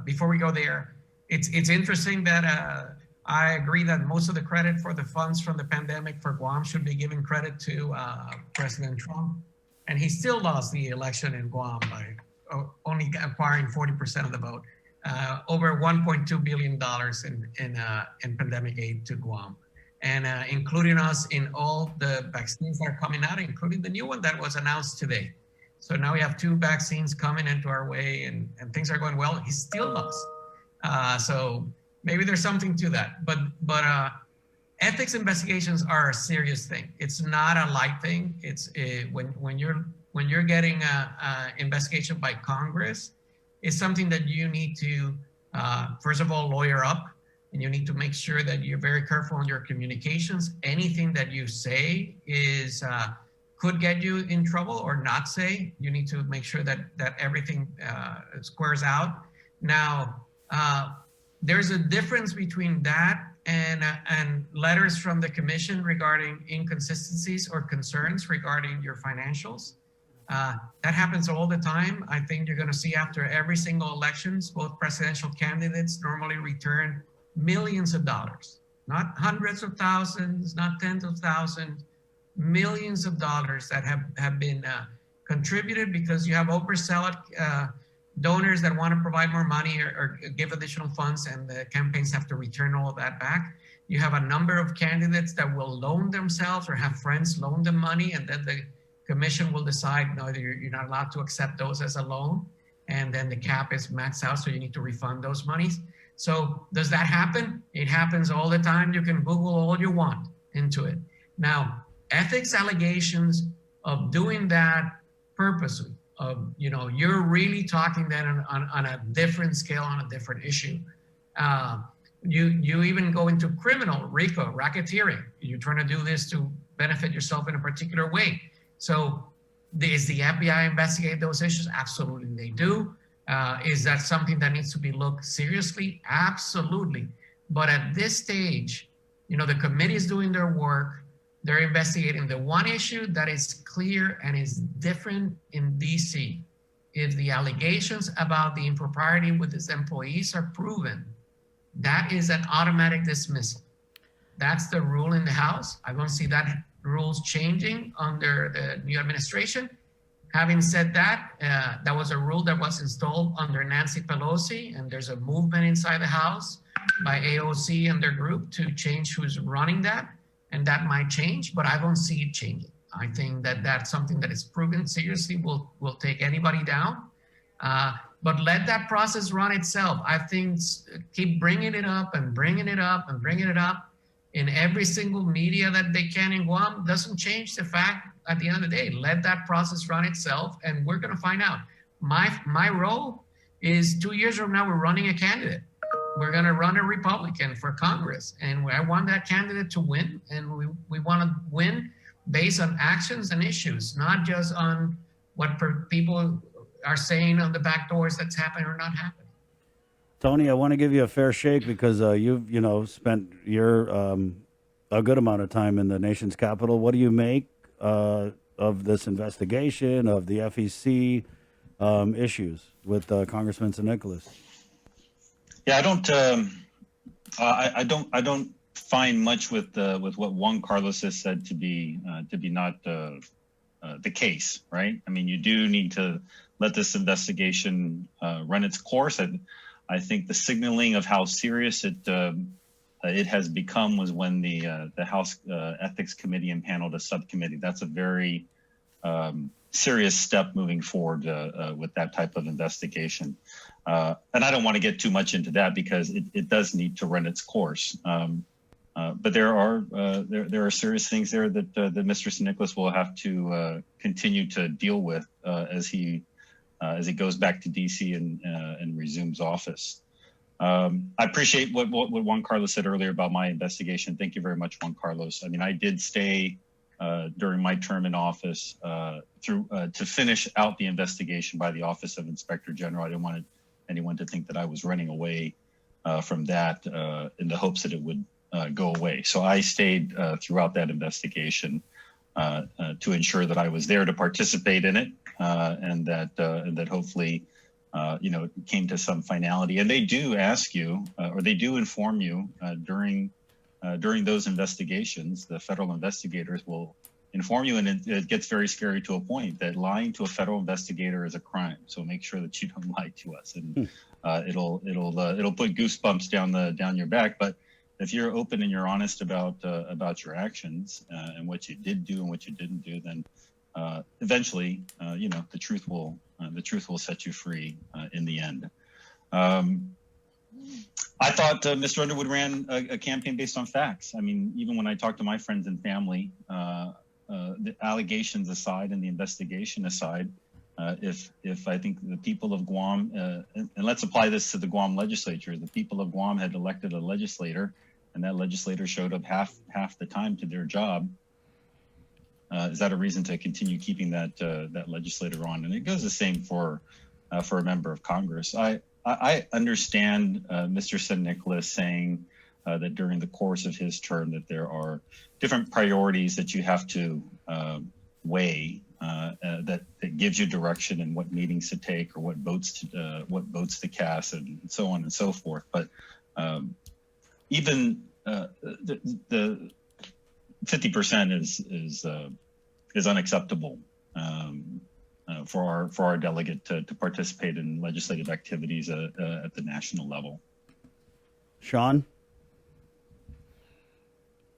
Speaker 5: before we go there, it's interesting that I agree that most of the credit for the funds from the pandemic for Guam should be given credit to President Trump, and he still lost the election in Guam by only acquiring 40% of the vote. Over $1.2 billion in pandemic aid to Guam, and including us in all the vaccines that are coming out, including the new one that was announced today. So now we have 2 vaccines coming into our way, and things are going well. He still lost. So maybe there's something to that. But ethics investigations are a serious thing. It's not a light thing. It's when you're getting a investigation by Congress, it's something that you need to first of all lawyer up, and you need to make sure that you're very careful on your communications. Anything that you say is could get you in trouble or not say. You need to make sure that everything squares out. Now, there's a difference between that and letters from the commission regarding inconsistencies or concerns regarding your financials. That happens all the time. I think you're going to see after every single elections, both presidential candidates normally return millions of dollars, not hundreds of thousands, not tens of thousands, millions of dollars that have been contributed because you have overzealous donors that want to provide more money or give additional funds, and the campaigns have to return all of that back. You have a number of candidates that will loan themselves or have friends loan them money, and then the commission will decide, no, you're not allowed to accept those as a loan, and then the cap is maxed out, so you need to refund those monies. So does that happen? It happens all the time. You can Google all you want into it. Now, ethics allegations of doing that purposely, of, you're really talking then on a different scale, on a different issue. You even go into criminal, RICO, racketeering. You're trying to do this to benefit yourself in a particular way. So is the FBI investigate those issues? Absolutely, they do. Is that something that needs to be looked seriously? Absolutely. But at this stage, the committee is doing their work. They're investigating the one issue that is clear and is different in DC. If the allegations about the impropriety with its employees are proven, that is an automatic dismissal. That's the rule in the House. I don't see that rules changing under the new administration. Having said that, that was a rule that was installed under Nancy Pelosi, and there's a movement inside the House by AOC and their group to change who's running that, and that might change, but I don't see it changing. I think that that's something that is proven seriously will take anybody down, but let that process run itself. I think keep bringing it up and bringing it up and bringing it up in every single media that they can in Guam doesn't change the fact at the end of the day. Let that process run itself, and we're going to find out. My role is 2 years from now, we're running a candidate. We're going to run a Republican for Congress, and I want that candidate to win, and we want to win based on actions and issues, not just on what people are saying on the back doors that's happening or not happening.
Speaker 1: Tony, I want to give you a fair shake because you've spent a good amount of time in the nation's capital. What do you make of this investigation of the FEC issues with Congressman San Niicolas?
Speaker 11: Yeah, I don't find much with what Juan Carlos has said to be not the case, right? I mean, you do need to let this investigation run its course. I think the signaling of how serious it has become was when the House Ethics Committee impaneled a subcommittee. That's a very serious step moving forward with that type of investigation. And I don't want to get too much into that because it does need to run its course. But there are serious things there that Mr. San Niicolas will have to continue to deal with as he goes back to DC and resumes office. I appreciate what Juan Carlos said earlier about my investigation. Thank you very much, Juan Carlos. I mean, I did stay during my term in office to finish out the investigation by the Office of Inspector General. I didn't want anyone to think that I was running away from that in the hopes that it would go away. So I stayed throughout that investigation to ensure that I was there to participate in it and that hopefully it came to some finality. And they do ask you or they do inform you during those investigations. The federal investigators will inform you, and it gets very scary to a point that lying to a federal investigator is a crime. So make sure that you don't lie to us, and it'll put goosebumps down your back. But if you're open and you're honest about your actions and what you did do and what you didn't do, then eventually, the truth will set you free in the end. I thought Mr. Underwood ran a campaign based on facts. I mean, even when I talk to my friends and family, the allegations aside and the investigation aside, if I think the people of Guam, and let's apply this to the Guam legislature, the people of Guam had elected a legislator, and that legislator showed up half the time to their job, is that a reason to continue keeping that legislator on? And it goes the same for a member of Congress. I understand Mr. San Niicolas saying that during the course of his term that there are different priorities that you have to weigh that gives you direction and what meetings to take or what votes to cast and so on and so forth. But even the 50% is unacceptable for our delegate to participate in legislative activities at the national level.
Speaker 1: Sean?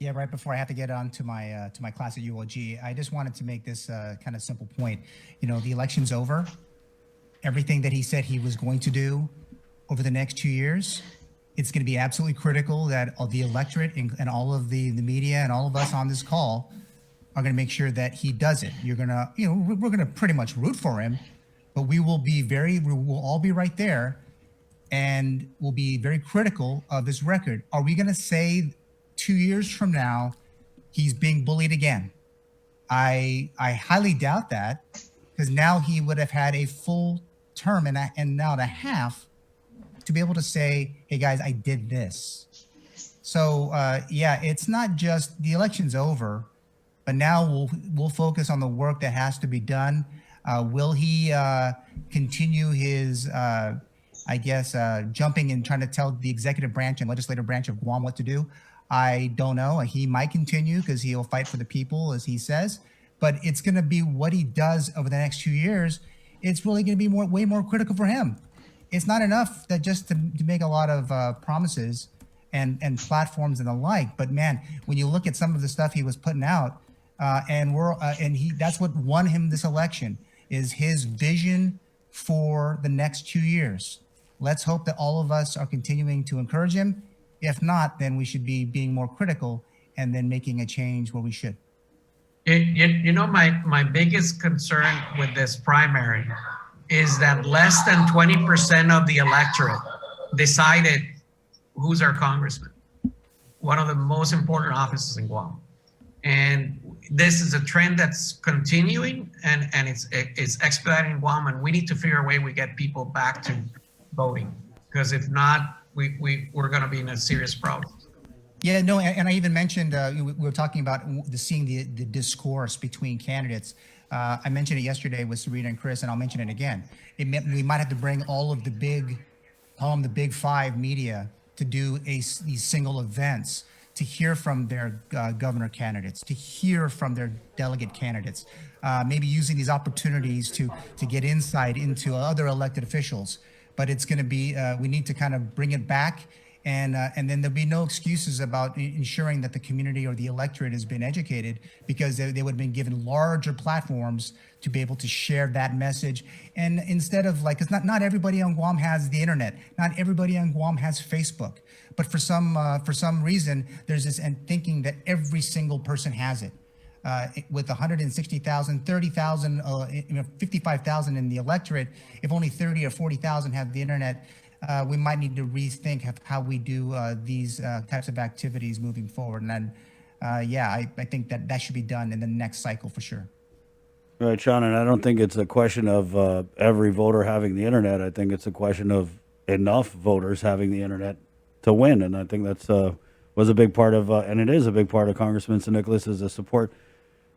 Speaker 8: Yeah, right before I have to get on to my class at ULG, I just wanted to make this kind of simple point. You know, the election's over. Everything that he said he was going to do over the next 2 years, it's going to be absolutely critical that the electorate and all of the media and all of us on this call are going to make sure that he does it. You're going to, you know, we're going to pretty much root for him, but we will all be right there and we'll be very critical of his record. Are we going to say 2 years from now he's being bullied again? I highly doubt that, because now he would have had a full term and now and a half to be able to say, hey guys, I did this. So yeah, it's not just the election's over, but now we'll focus on the work that has to be done. Will he continue his I guess jumping and trying to tell the executive branch and legislative branch of Guam what to do? I don't know. He might continue because he'll fight for the people, as he says, but it's going to be what he does over the next 2 years. It's really going to be way more critical for him. It's not enough that just to make a lot of promises and platforms and the like. But man, when you look at some of the stuff he was putting out, that's what won him this election, is his vision for the next 2 years. Let's hope that all of us are continuing to encourage him. If not, then we should be being more critical and then making a change where we should.
Speaker 5: You know, my biggest concern with this primary is that less than 20% of the electorate decided who's our congressman, one of the most important offices in Guam. And this is a trend that's continuing and it's expediting Guam, and we need to figure a way we get people back to voting, because if not, we're going to be in a serious problem.
Speaker 8: Yeah, no, and I even mentioned, we were talking about seeing the discourse between candidates. I mentioned it yesterday with Serena and Chris, and I'll mention it again. It meant we might have to bring all of the big five media to do these single events, to hear from their governor candidates, to hear from their delegate candidates, maybe using these opportunities to get insight into other elected officials. But it's going to be, we need to kind of bring it back, and then there'll be no excuses about ensuring that the community or the electorate has been educated, because they would have been given larger platforms to be able to share that message. And instead of because not everybody on Guam has the internet, not everybody on Guam has Facebook, but for some reason there's this thinking that every single person has it. With 160,000, 30,000, 55,000 in the electorate, if only 30 or 40,000 have the internet, we might need to rethink how we do these types of activities moving forward. And then, I think that should be done in the next cycle for sure.
Speaker 1: Right, Sean, and I don't think it's a question of every voter having the internet. I think it's a question of enough voters having the internet to win, and I think that's was a big part of, and it is a big part of Congressman San Niicolas' support.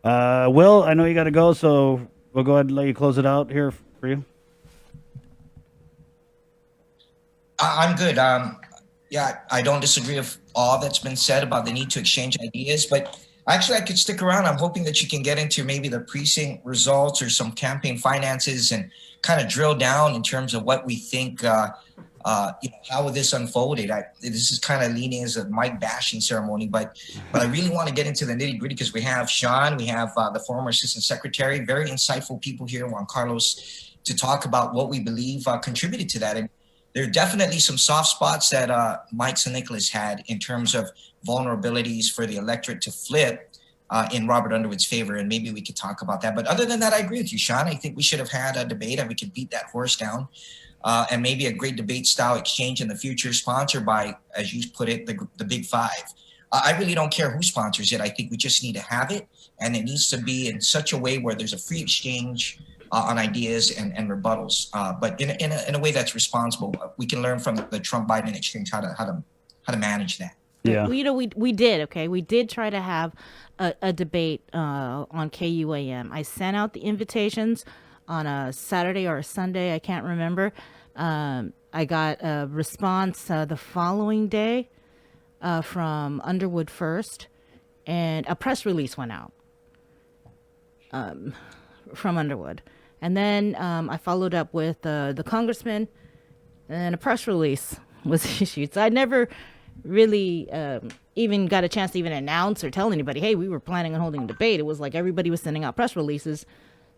Speaker 1: Will, I know you got to go, so we'll go ahead and let you close it out here for you.
Speaker 7: I'm good. Yeah, I don't disagree with all that's been said about the need to exchange ideas, but actually I could stick around. I'm hoping that you can get into maybe the precinct results or some campaign finances and kind of drill down in terms of what we think, how this unfolded. This is kind of leaning as a mic bashing ceremony, but I really want to get into the nitty gritty, because we have Sean, we have the former assistant secretary, very insightful people here, Juan Carlos, to talk about what we believe contributed to that. And there are definitely some soft spots that Mike San Niicolas had in terms of vulnerabilities for the electorate to flip in Robert Underwood's favor, and maybe we could talk about that. But other than that, I agree with you, Sean. I think we should have had a debate and we could beat that horse down, and maybe a great debate style exchange in the future, sponsored by, as you put it, the big five. I really don't care who sponsors it. I think we just need to have it, and it needs to be in such a way where there's a free exchange on ideas and rebuttals, but in a way that's responsible. We can learn from the Trump-Biden exchange how to manage that.
Speaker 1: Yeah.
Speaker 3: We did, okay? We did try to have a debate on KUAM. I sent out the invitations on a Saturday or a Sunday, I can't remember. I got a response the following day from Underwood First, and a press release went out from Underwood. And then I followed up with the congressman, and a press release was issued. So I never really even got a chance to even announce or tell anybody, hey, we were planning on holding a debate. It was like everybody was sending out press releases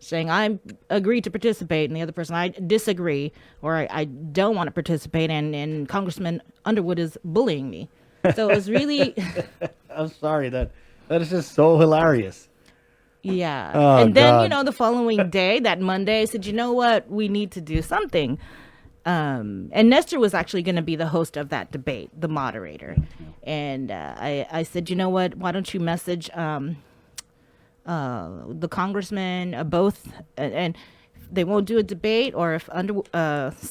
Speaker 3: saying, I agree to participate, and the other person, I disagree, or I don't want to participate, and Congressman Underwood is bullying me. So it was really...
Speaker 1: I'm sorry, that is just so hilarious.
Speaker 3: Yeah.
Speaker 1: Oh,
Speaker 3: and then,
Speaker 1: God.
Speaker 3: the following day, that Monday, I said, you know what? We need to do something. And Nestor was actually going to be the host of that debate, the moderator. And I said, you know what? Why don't you message the congressman, both, and they won't do a debate, or if San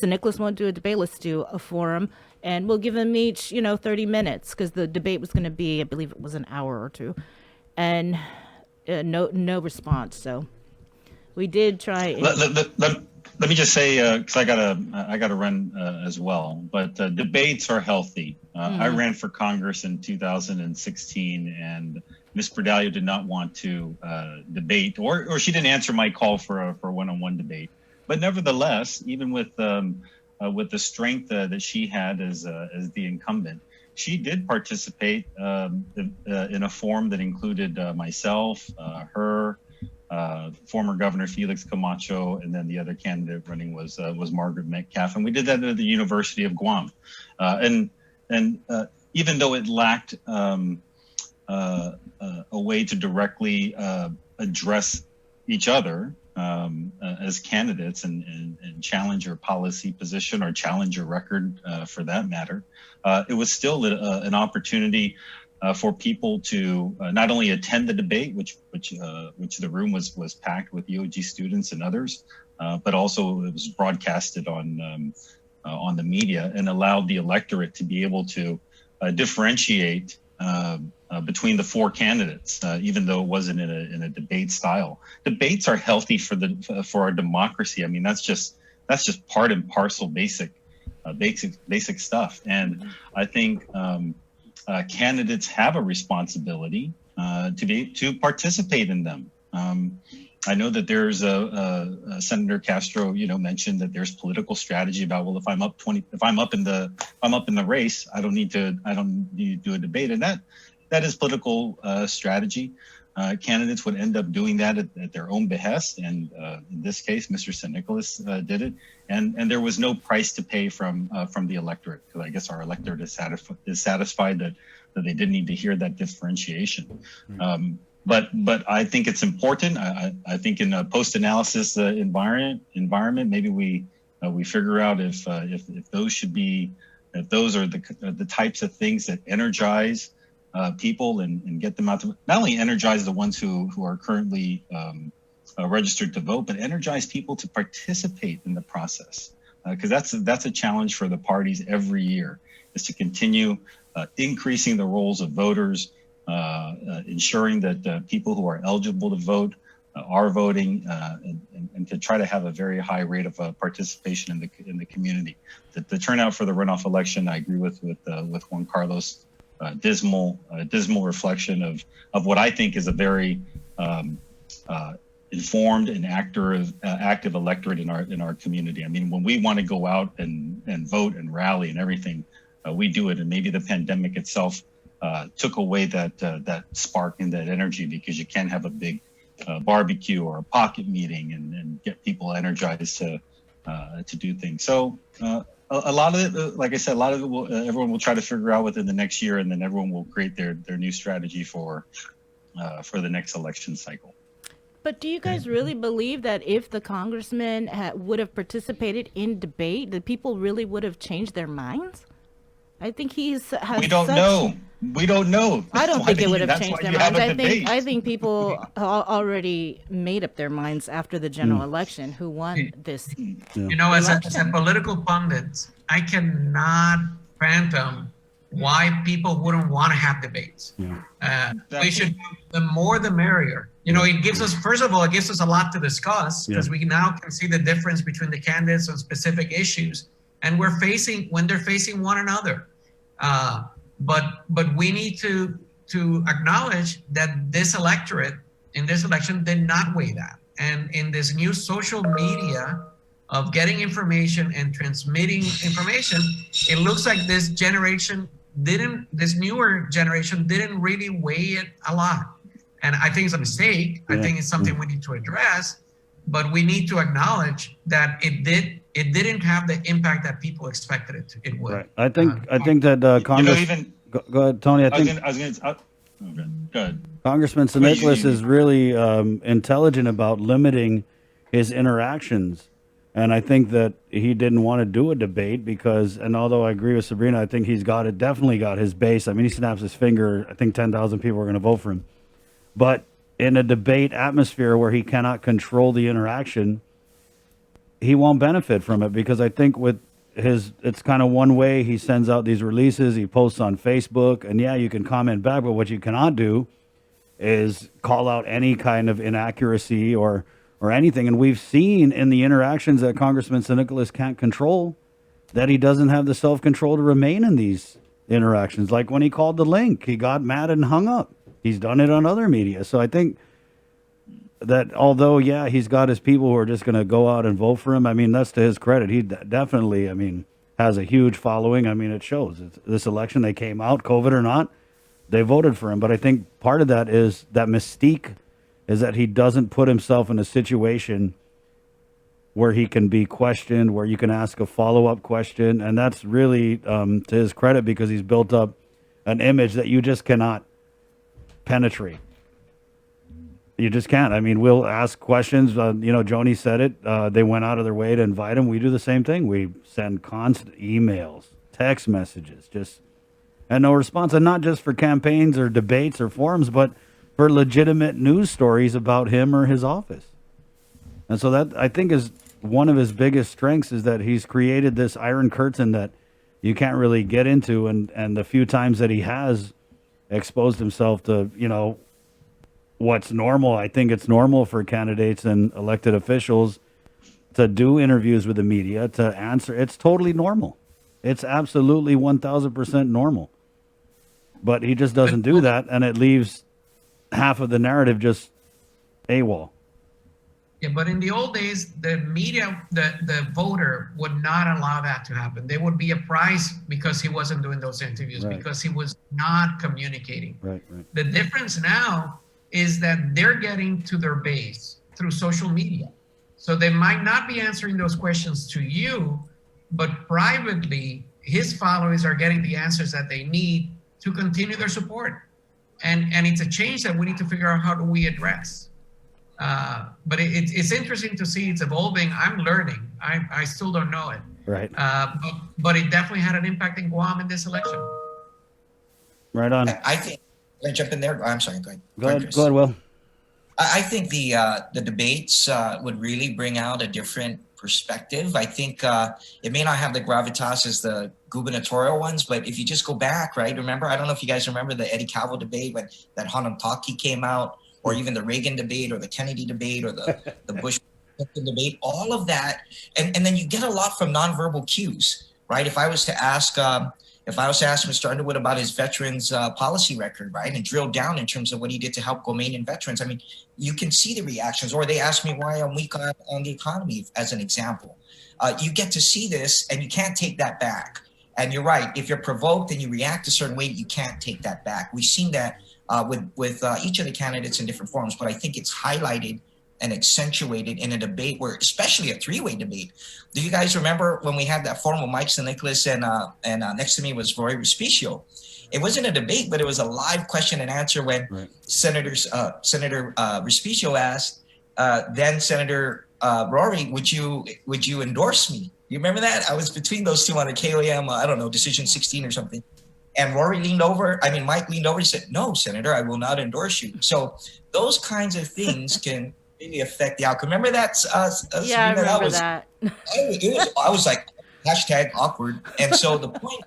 Speaker 3: Niicolas won't do a debate, let's do a forum. And we'll give them each, 30 minutes, because the debate was going to be, I believe it was an hour or two. And no response. So we did try.
Speaker 11: Let me just say, because I gotta run as well. But debates are healthy. I ran for Congress in 2016, and Ms. Berdalio did not want to debate, or she didn't answer my call for a one-on-one debate. But nevertheless, even with the strength that she had as the incumbent, she did participate in a forum that included myself, her, former Governor Felix Camacho, and then the other candidate running was Margaret Metcalf, and we did that at the University of Guam. And even though it lacked a way to directly address each other as candidates and challenge your policy position or challenge your record for that matter, it was still an opportunity for people to not only attend the debate, which the room was packed with UOG students and others, but also it was broadcasted on the media and allowed the electorate to be able to differentiate between the four candidates, even though it wasn't in a debate style. Debates are healthy for our democracy. I mean, that's just part and parcel basic stuff. And I think candidates have a responsibility to participate in them. I know that there's Senator Castro, mentioned that there's political strategy about, well, if I'm up in the race, I don't need to do a debate, and that is political strategy. Candidates would end up doing that at their own behest, and in this case, Mr. San Niicolas did it, and there was no price to pay from the electorate, because I guess our electorate is satisfied that they didn't need to hear that differentiation. But I think it's important. I think in a post-analysis environment, maybe we figure out if those are the types of things that energize people and get them out to not only energize the ones who are currently registered to vote, but energize people to participate in the process. Because that's a challenge for the parties every year, is to continue increasing the roles of voters, ensuring that people who are eligible to vote are voting, and to try to have a very high rate of participation in the community. The turnout for the runoff election, I agree with Juan Carlos. Dismal reflection of what I think is a very informed and active electorate in our community. I mean, when we want to go out and vote and rally and everything, we do it. And maybe the pandemic itself took away that spark and that energy, because you can't have a big barbecue or a pocket meeting and get people energized to do things. So a lot of it, like I said, everyone will try to figure out within the next year, and then everyone will create their new strategy for the next election cycle.
Speaker 3: But do you guys really believe that if the congressman would have participated in debate, that people really would have changed their minds? I think
Speaker 11: We don't know. We don't know.
Speaker 3: I don't
Speaker 11: That's
Speaker 3: think
Speaker 11: why
Speaker 3: it would have
Speaker 11: that's
Speaker 3: changed
Speaker 11: why
Speaker 3: their
Speaker 11: you have
Speaker 3: minds.
Speaker 11: a debate.
Speaker 3: I think people already made up their minds after the general election who won this.
Speaker 5: You know, as a
Speaker 3: election.
Speaker 5: political pundit, I cannot fathom why people wouldn't want to have debates. We should have the more the merrier. You know, it gives us, first of all, it gives us a lot to discuss because we now can see the difference between the candidates on specific issues, and when they're facing one another. But we need to acknowledge that this electorate in this election did not weigh that, and in this new social media of getting information and transmitting information, it looks like this newer generation didn't really weigh it a lot. And I think it's a mistake. I think it's something we need to address, but we need to acknowledge that it didn't have the impact that people expected it would.
Speaker 1: Right. I think that Congress. Go ahead, Tony.
Speaker 11: Go ahead.
Speaker 1: Congressman San Niicolas is really intelligent about limiting his interactions. And I think that he didn't want to do a debate because, and although I agree with Sabrina, I think he's definitely got his base. I mean, he snaps his finger. I think 10,000 people are going to vote for him. But in a debate atmosphere where he cannot control the interaction, he won't benefit from it because I think with it's kind of one way he sends out these releases, he posts on Facebook, and yeah, you can comment back, but what you cannot do is call out any kind of inaccuracy or anything. And we've seen in the interactions that Congressman San Niicolas can't control that he doesn't have the self-control to remain in these interactions. Like when he called the link, he got mad and hung up. He's done it on other media. So I think that although, yeah, he's got his people who are just going to go out and vote for him, I mean, that's to his credit. He definitely, I mean, has a huge following. I mean, it shows. This election, they came out, COVID or not, they voted for him. But I think part of that is that mystique is that he doesn't put himself in a situation where he can be questioned, where you can ask a follow-up question. And that's really to his credit because he's built up an image that you just cannot penetrate. You just can't. I mean, we'll ask questions. Joni said it. They went out of their way to invite him. We do the same thing. We send constant emails, text messages, and no response. And not just for campaigns or debates or forums, but for legitimate news stories about him or his office. And so that, I think, is one of his biggest strengths is that he's created this iron curtain that you can't really get into. And the few times that he has exposed himself to, what's normal, I think it's normal for candidates and elected officials to do interviews with the media, to answer. It's totally normal. It's absolutely 1,000% normal. But he just doesn't do that, and it leaves half of the narrative just AWOL.
Speaker 5: Yeah, but in the old days, the media, the voter would not allow that to happen. There would be a price because he wasn't doing those interviews, because he was not communicating.
Speaker 1: Right.
Speaker 5: The difference now is that they're getting to their base through social media. So they might not be answering those questions to you, but privately, his followers are getting the answers that they need to continue their support. And it's a change that we need to figure out how do we address. But it's interesting to see it's evolving. I'm learning. I still don't know it.
Speaker 1: Right.
Speaker 5: But it definitely had an impact in Guam in this election.
Speaker 1: Right on.
Speaker 7: I think. Can I jump in there? I'm sorry. Go ahead.
Speaker 1: Go ahead, Will.
Speaker 7: I think the debates would really bring out a different perspective. I think it may not have the gravitas as the gubernatorial ones, but if you just go back, right? Remember, I don't know if you guys remember the Eddie Calvo debate when that Hanamtaki came out, or even the Reagan debate, or the Kennedy debate, or the Bush debate. All of that, and then you get a lot from nonverbal cues, right? If I was to ask Mr. Underwood about his veterans policy record, right, and drill down in terms of what he did to help Guamanian veterans, I mean, you can see the reactions. Or they ask me why I'm weak on the economy, as an example. You get to see this, and you can't take that back. And you're right. If you're provoked and you react a certain way, you can't take that back. We've seen that with each of the candidates in different forms, but I think it's highlighted and accentuated in a debate where, especially a three-way debate. Do you guys remember when we had that forum with Mike San Niicolas and next to me was Roy Respicio? It wasn't a debate, but it was a live question and answer when Senator Respicio asked then Senator Rory, would you endorse me? You remember that? I was between those two on a KOM, I don't know, decision 16 or something. And Mike leaned over and said, "No, Senator, I will not endorse you." So those kinds of things can really affect the outcome. Remember that?
Speaker 3: Yeah, I
Speaker 7: Sabrina,
Speaker 3: remember
Speaker 7: was,
Speaker 3: that.
Speaker 7: I was like, hashtag awkward. And so the point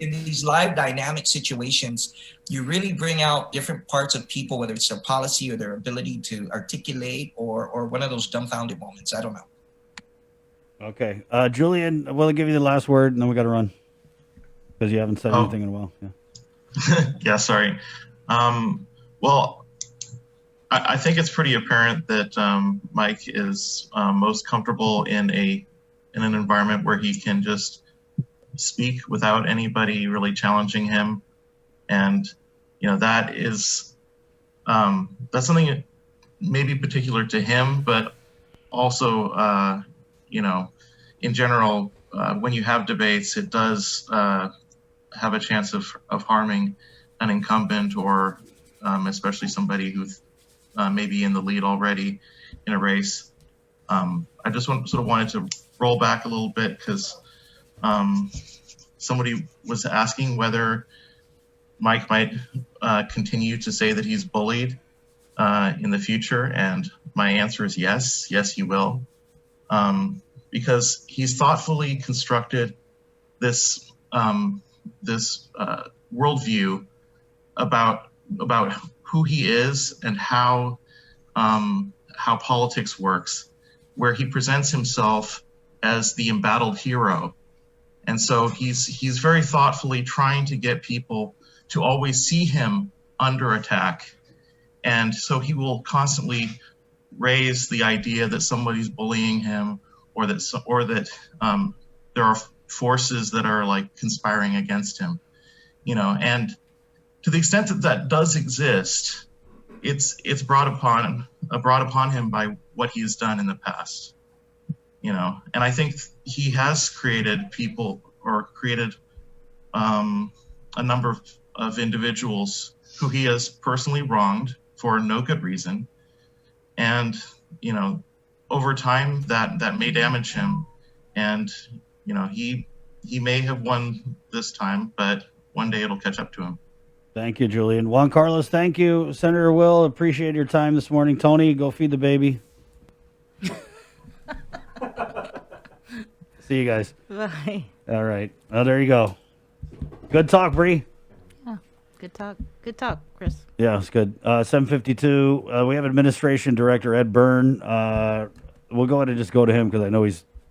Speaker 7: in these live dynamic situations, you really bring out different parts of people, whether it's their policy or their ability to articulate or one of those dumbfounded moments. I don't know.
Speaker 1: Okay. Julian, we'll give you the last word, and then we got to run because you haven't said anything in a while. Yeah.
Speaker 9: Yeah, sorry. Well, I think it's pretty apparent that Mike is most comfortable in an environment where he can just speak without anybody really challenging him, and that is that's something that may be particular to him, but also in general, when you have debates, it does have a chance of harming an incumbent or especially somebody who's maybe in the lead already in a race. I just wanted to roll back a little bit because somebody was asking whether Mike might continue to say that he's bullied in the future, and my answer is yes, he will, because he's thoughtfully constructed this worldview about who he is and how politics works, where he presents himself as the embattled hero. And so he's very thoughtfully trying to get people to always see him under attack. And so he will constantly raise the idea that somebody's bullying him, or that there are forces that are like conspiring against him, and to the extent that that does exist, it's brought upon him by what he has done in the past, and I think he has created people, or created a number of individuals who he has personally wronged for no good reason, and over time that may damage him, and he may have won this time, but one day it'll catch up to him.
Speaker 1: Thank you, Julian. Juan Carlos, thank you. Senator Will, appreciate your time this morning. Tony, go feed the baby. See you guys.
Speaker 3: Bye.
Speaker 1: All right. Oh, there you go. Good talk, Bree.
Speaker 3: Yeah, good talk. Good talk, Chris.
Speaker 1: Yeah, it's good. 7:52. We have Administration Director Ed Byrne. We'll go ahead and just go to him because I know he's